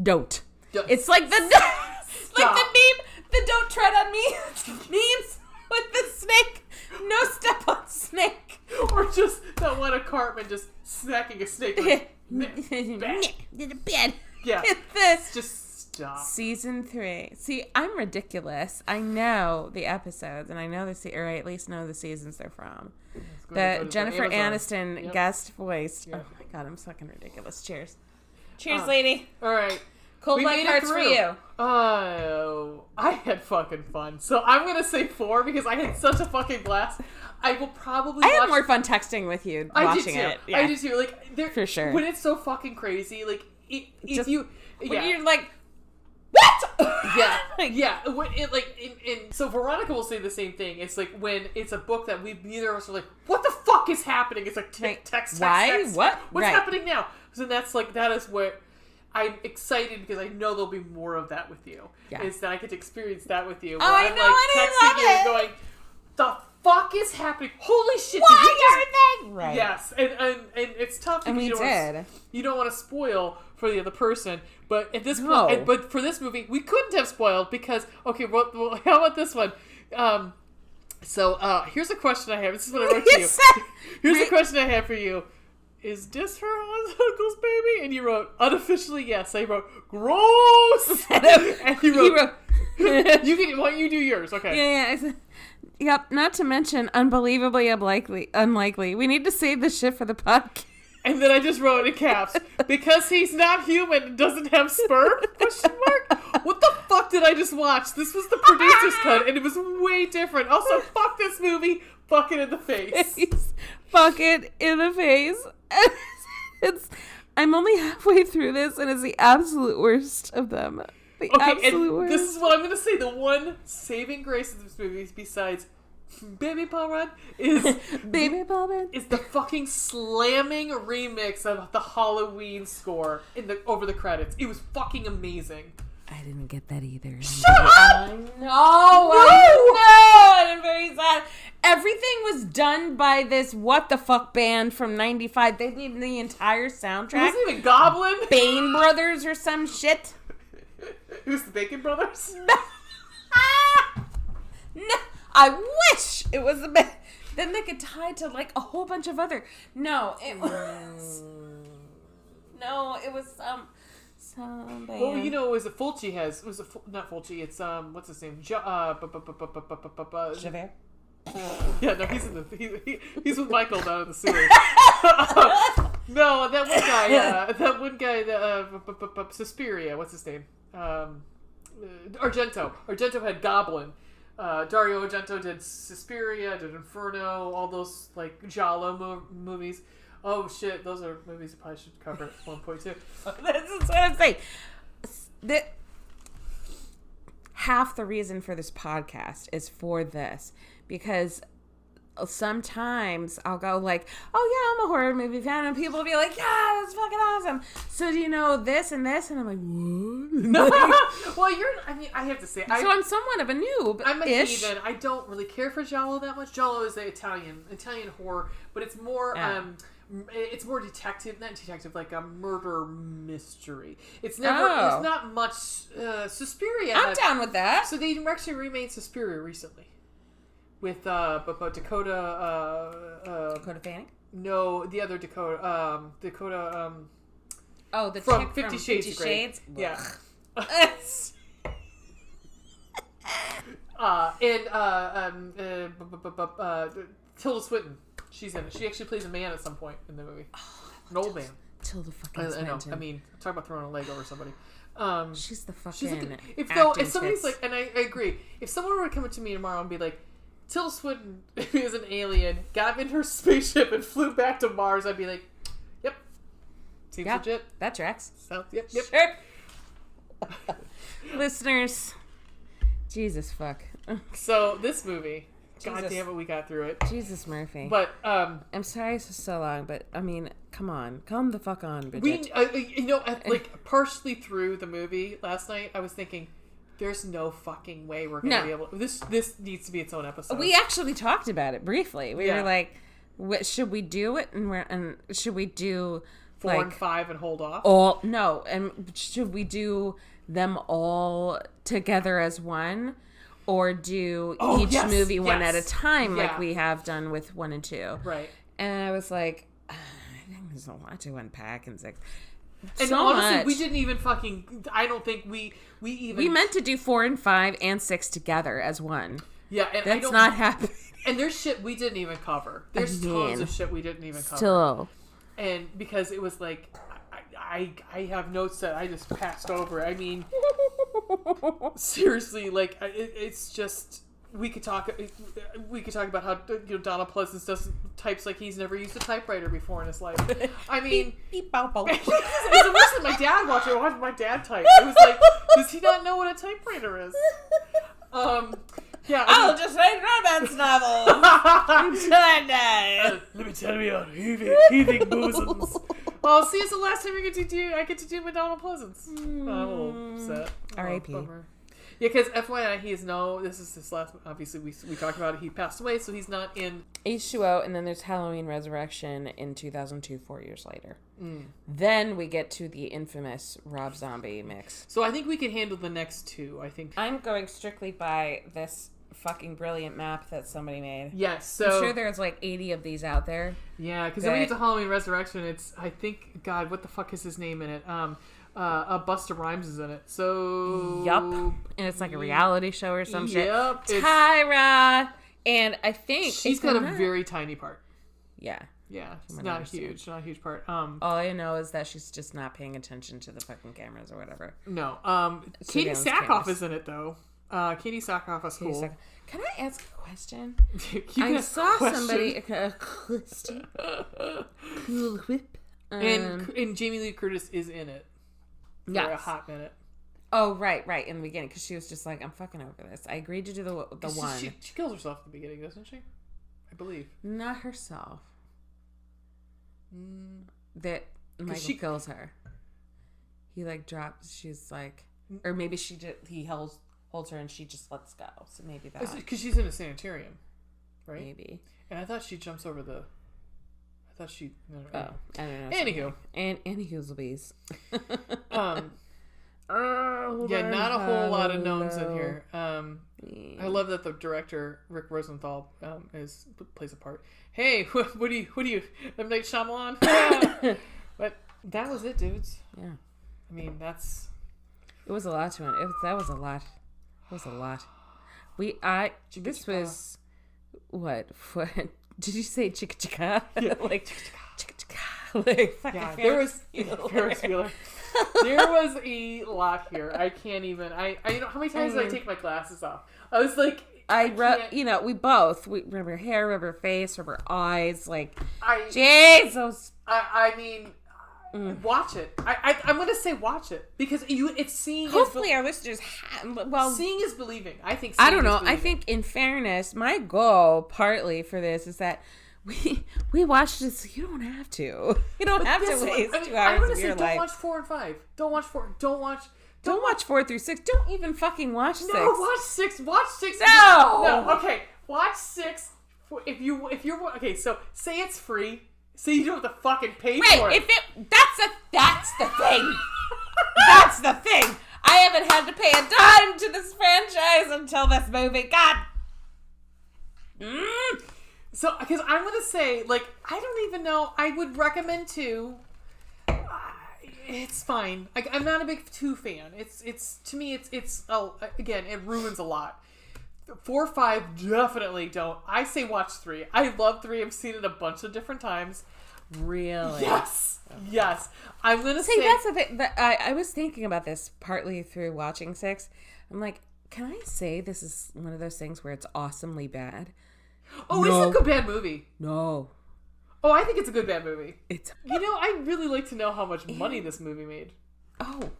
Don't. It's like the meme, the don't tread on me memes with the snake. No step on snake. Or just that one apartment just smacking a snake like, bad. Yeah. This. Just stop. Season 3. See, I'm ridiculous. I know the episodes, and I know or I at least know the seasons they're from. The Jennifer Aniston guest voiced. Yep. Oh my god, I'm fucking ridiculous. Cheers. Cheers, lady. All right. Cold black hearts for you. Oh, I had fucking fun. So I'm going to say 4 because I had such a fucking blast. I will probably I had more fun texting with you watching it. Yeah. I did too. Like, for sure. When it's so fucking crazy, like, when you're like, what? Yeah. When so Veronica will say the same thing. It's like when it's a book that neither of us are like, what the fuck is happening? It's like text. Why? What? What's happening now? So that is what I'm excited because I know there'll be more of that with you. Yeah. Is that I get to experience that with you. Oh, I know, texting you and going, the fuck is happening? Holy shit! Why are they? Right. Yes, and it's tough because you don't want to spoil for the other person. But at this point, but for this movie, we couldn't have spoiled because well, how about this one? So here's a question I have. This is what I wrote to you. Here's a question I have for you. Is this her uncle's baby? And you wrote, unofficially, yes. I wrote, gross! And you wrote, why don't you do yours? Okay. Yeah. Yep, not to mention, unbelievably unlikely. We need to save this shit for the podcast. And then I just wrote in caps, because he's not human and doesn't have sperm? ? What the fuck did I just watch? This was the producer's cut, and it was way different. Also, fuck this movie. Fuck it in the face. Fuck it in the face. I'm only halfway through this, and it's the absolute worst of them. The absolute worst. This is what I'm going to say. The one saving grace of this movie, besides Baby Paul Rudd, is the fucking slamming remix of the Halloween score over the credits. It was fucking amazing. I didn't get that either. Shut up! I'm very sad. Everything was done by this what the fuck band from 95. They did the entire soundtrack. It wasn't even Goblin. Bane Brothers or some shit. Who's the Bacon Brothers? No, I wish it was the band. Then they could tie to like a whole bunch of other. No, it was. No, it was some band. Well, you know, it was a Fulci has. It was not Fulci. It's what's his name? Javert. Yeah, no, he's with Michael down in the sewers. No, that one guy, Suspiria. What's his name? Argento. Argento had Goblin. Dario Argento did Suspiria, did Inferno, all those like Giallo movies. Oh shit, those are movies I probably should cover at one point too. That's what I'm saying. Half the reason for this podcast is for this, because sometimes I'll go like, oh yeah, I'm a horror movie fan, and people will be like, yeah, that's fucking awesome. So do you know this and this? And I'm like, what? Well, I have to say, I'm somewhat of a noob. I'm a heathen. I don't really care for Giallo that much. Giallo is the Italian horror, but it's more it's more not detective, like a murder mystery. It's not much Suspiria. I'm down with that. So they actually remade Suspiria recently with Dakota Fanning? No, the other Dakota the from chick 50 Shades of Grey. Yeah. Tilda Swinton. She's in it. She actually plays a man at some point in the movie. An old man. Tilda fucking Swinton. I mean, talk about throwing a leg over somebody. She's the fucking if somebody's like, and I agree, if someone were to come up to me tomorrow and be like, Tilda Swinton is an alien, got in her spaceship and flew back to Mars, I'd be like, yep. Seems legit. That tracks. Yep. Sure. Listeners, Jesus fuck. So this movie, God damn it, we got through it. Jesus Murphy. But I'm sorry it's so long, but I mean, come on, come the fuck on, bitch. We, like partially through the movie last night, I was thinking, there's no fucking way we're gonna be able. This needs to be its own episode. We actually talked about it briefly. We were like, should we do it? And should we do 4 and 5 and hold off? And should we do them all together as one? Or do each movie one at a time, like we have done with 1 and 2. Right. And I was like, I think there's a lot to unpack in 6. And honestly, we didn't even fucking... I don't think we even... We meant to do 4 and 5 and 6 together as one. Yeah, and that's not happening. And there's shit we didn't even cover. There's tons of shit we didn't even cover. Still. And because it was like... I have notes that I just passed over. I mean... Seriously, like it's just we could talk about how Donald Pleasance types like he's never used a typewriter before in his life. I mean, beep, bow, bow. It's a listen. My dad watched my dad type. It was like, does he not know what a typewriter is? Yeah, I'll just write romance novels until I die. Let me tell you about heaving bosoms. Well, see, it's the last time I get to do with Donald Pleasance. I'm a little upset. R.I.P. Yeah, because FYI, this is his last. Obviously, we talked about it. He passed away, so he's not in H2O. And then there's Halloween Resurrection in 2002, 4 years later. Then we get to the infamous Rob Zombie mix. So I think we can handle the next two. I think I'm going strictly by this fucking brilliant map that somebody made. Yes, so I'm sure there's like 80 of these out there. Yeah, because when we get to Halloween Resurrection, it's what the fuck is his name in it? Busta Rhymes is in it. So yup, and it's like a reality show or some shit. Yep, Tyra, and I think she's got a very tiny part. Yeah, it's not huge, not a huge part. All I know is that she's just not paying attention to the fucking cameras or whatever. No, Katie Sackhoff is in it though. Katie Sackhoff is cool. Can I ask a question? I saw somebody. A question. Cool whip. And Jamie Lee Curtis is in it for a hot minute. Oh, right, in the beginning, because she was just like, I'm fucking over this. I agreed to do the one. She kills herself at the beginning, doesn't she? I believe. Not herself. That Michael kills her. He like drops. She's like, or maybe he holds her and she just lets go. So maybe that because she's in a sanitarium, right? Maybe. And I thought she jumps over the. I don't know. Anywho, anywho's bees. Yeah, not a whole lot of knowns in here. I love that the director Rick Rosenthal plays a part. Hey, what do you M. Night Shyamalan? But that was it, dudes. Yeah, I mean it was a lot to it. That was a lot. It was a lot. This was what? Did you say chicka chicka? Yeah. Like chicka chicka. Like yeah, there was Ferris Bueller. There was a lot here. I can't even. I you know how many times did I take my glasses off? I was like, we rub her hair, rub her face, rub her eyes. Like, Jesus. I mean, watch it. I'm gonna say watch it because it's seeing. Hopefully, our listeners seeing is believing. I think. I don't know. I think, in fairness, my goal partly for this is that we watched this. You don't have to. You don't have to waste 2 hours of your life. Don't watch 4 and 5. Don't watch 4. Don't watch 4 through 6. Don't even fucking watch 6. No, watch 6. Watch 6. No. Okay. Watch 6. If you're okay. So say it's free. So you don't have to fucking pay for it. That's the thing. That's the thing. I haven't had to pay a dime to this franchise until this movie. God. So, because I'm going to say, like, I don't even know. I would recommend 2. It's fine. I'm not a big 2 fan. It's to me, again, it ruins a lot. 4, 5, definitely don't. I say watch 3. I love 3. I've seen it a bunch of different times. Really? Yes. Okay. Yes. I'm going to say. That's the thing. I was thinking about this partly through watching 6. I'm like, can I say this is one of those things where it's awesomely bad? Oh, no. It's a good bad movie. No. Oh, I think it's a good bad movie. You know, I'd really like to know how much money this movie made. Oh,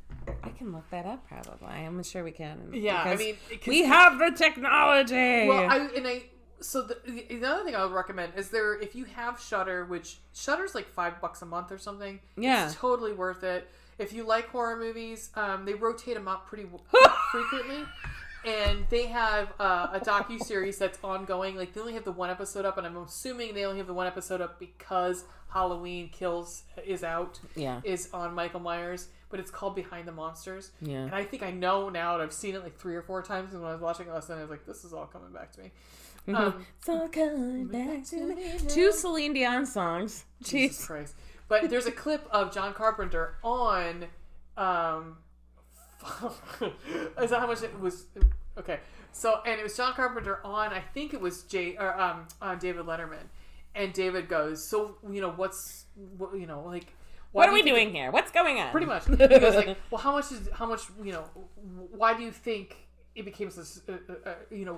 I can look that up probably. I'm sure we can. Yeah, I mean, we have the technology. Well, so the other thing I would recommend is if you have Shudder, which Shudder's like $5 a month or something. Yeah, it's totally worth it. If you like horror movies, they rotate them up pretty frequently. And they have a docuseries that's ongoing. Like, they only have the 1 episode up, and I'm assuming they only have the 1 episode up because Halloween Kills is out. Yeah. Is on Michael Myers. But it's called Behind the Monsters. Yeah. And I think I know now, and I've seen it like 3 or 4 times, and when I was watching it last night, I was like, this is all coming back to me. It's all coming back to me. 2 Celine Dion songs. Jesus Christ. But there's a clip of John Carpenter on... is that how much it was? Okay, so and it was John Carpenter on. I think it was David Letterman, and David goes, "So what are we doing here? What's going on?" Pretty much. He goes like, "Well, how much? Why do you think it became this?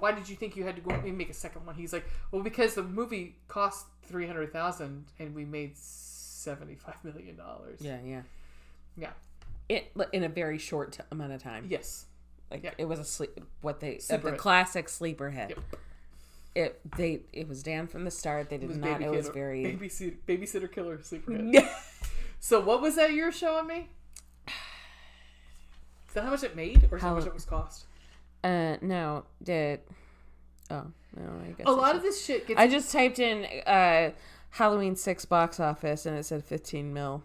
Why did you think you had to go and make a second one?" He's like, "Well, because the movie cost $300,000 and we made $75 million." Yeah. In a very short amount of time. Yes. It was the classic sleeper hit. Yep. It was Dan from the start. They did not. It was very babysitter killer sleeper hit. So what was that you were showing me? Is that how much it made, or how much it was cost? No. I guess a lot of this shit gets. I just typed in Halloween 6 box office and it said 15 mil.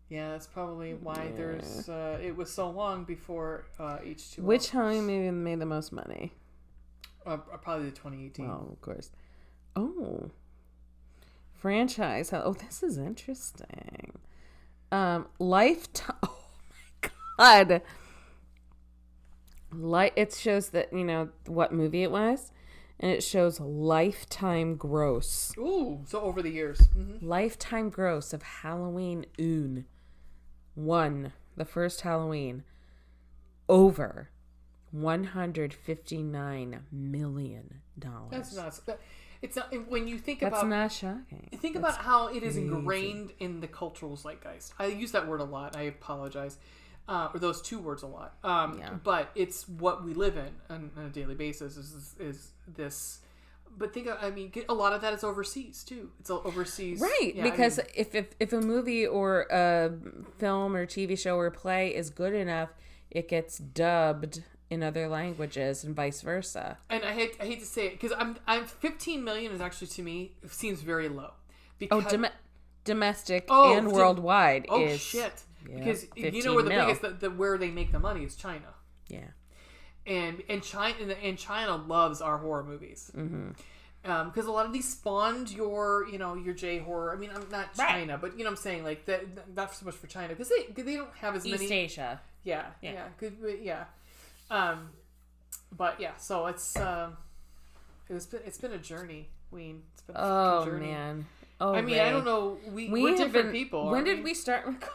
Yeah, that's probably why there's. It was so long before H2O. Which Halloween movie made the most money? Probably the 2018. Oh, of course. Oh, franchise. Oh, this is interesting. Lifetime. Oh my god. It shows that what movie it was, and it shows lifetime gross. Ooh, so over the years. Mm-hmm. Lifetime gross of Halloween 1, the first Halloween, over $159 million. That's nuts. It's not, when you think That's about... not shocking. Think about how it is ingrained in the cultural zeitgeist. I use that word a lot. I apologize. Or those two words a lot. But it's what we live in on a daily basis is this... But think of, I mean, a lot of that is overseas, too. It's overseas. Right, because if a movie or a film or TV show or play is good enough, it gets dubbed in other languages and vice versa. And I hate to say it, because I'm 15 million is actually, to me, seems very low. Because, domestic and worldwide is... Oh, shit. Yeah, because you know where the biggest, where they make the money is China. Yeah. And China loves our horror movies. Mm-hmm. Because a lot of these spawned your J horror. I mean, I'm not China, but you know what I'm saying, like not so much for China because they don't have as many East Asia. Yeah. But yeah, so it's been a journey, Ween. It's been a fucking journey. Man. Oh, I mean, Ray. I don't know. We're different people. When did we start recording?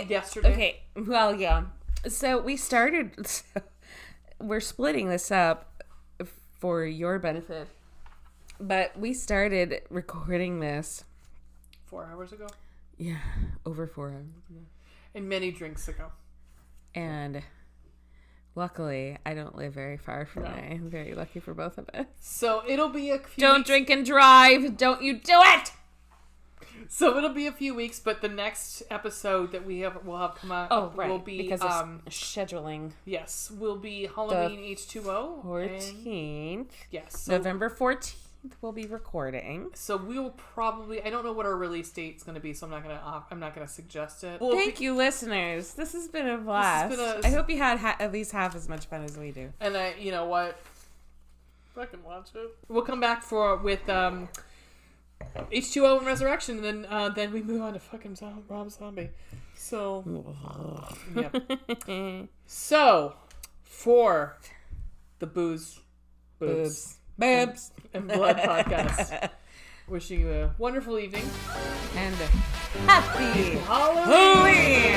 Yesterday. Okay. Well, yeah. So we started. We're splitting this up for your benefit, but we started recording this 4 hours ago. Yeah, over 4 hours ago. And many drinks ago. And luckily, I don't live very far from there. I'm very lucky for both of us. So it'll be a few Don't weeks. Drink and drive. Don't you do it! So it'll be a few weeks, but the next episode that we'll have come out will be because of scheduling. Yes, will be Halloween H2O 14th. Yes, so November 14th we'll be recording. So we will probably, I don't know what our release date is going to be, so I'm not gonna suggest it. Well, thank you, listeners. This has been a blast. I hope you had at least half as much fun as we do. And you know what? Fucking watch it. We'll come back with H2O and Resurrection, and then we move on to fucking Rob Zombie. So, yeah. So, for the Boobs, and Blood podcast, wishing you a wonderful evening and happy Halloween.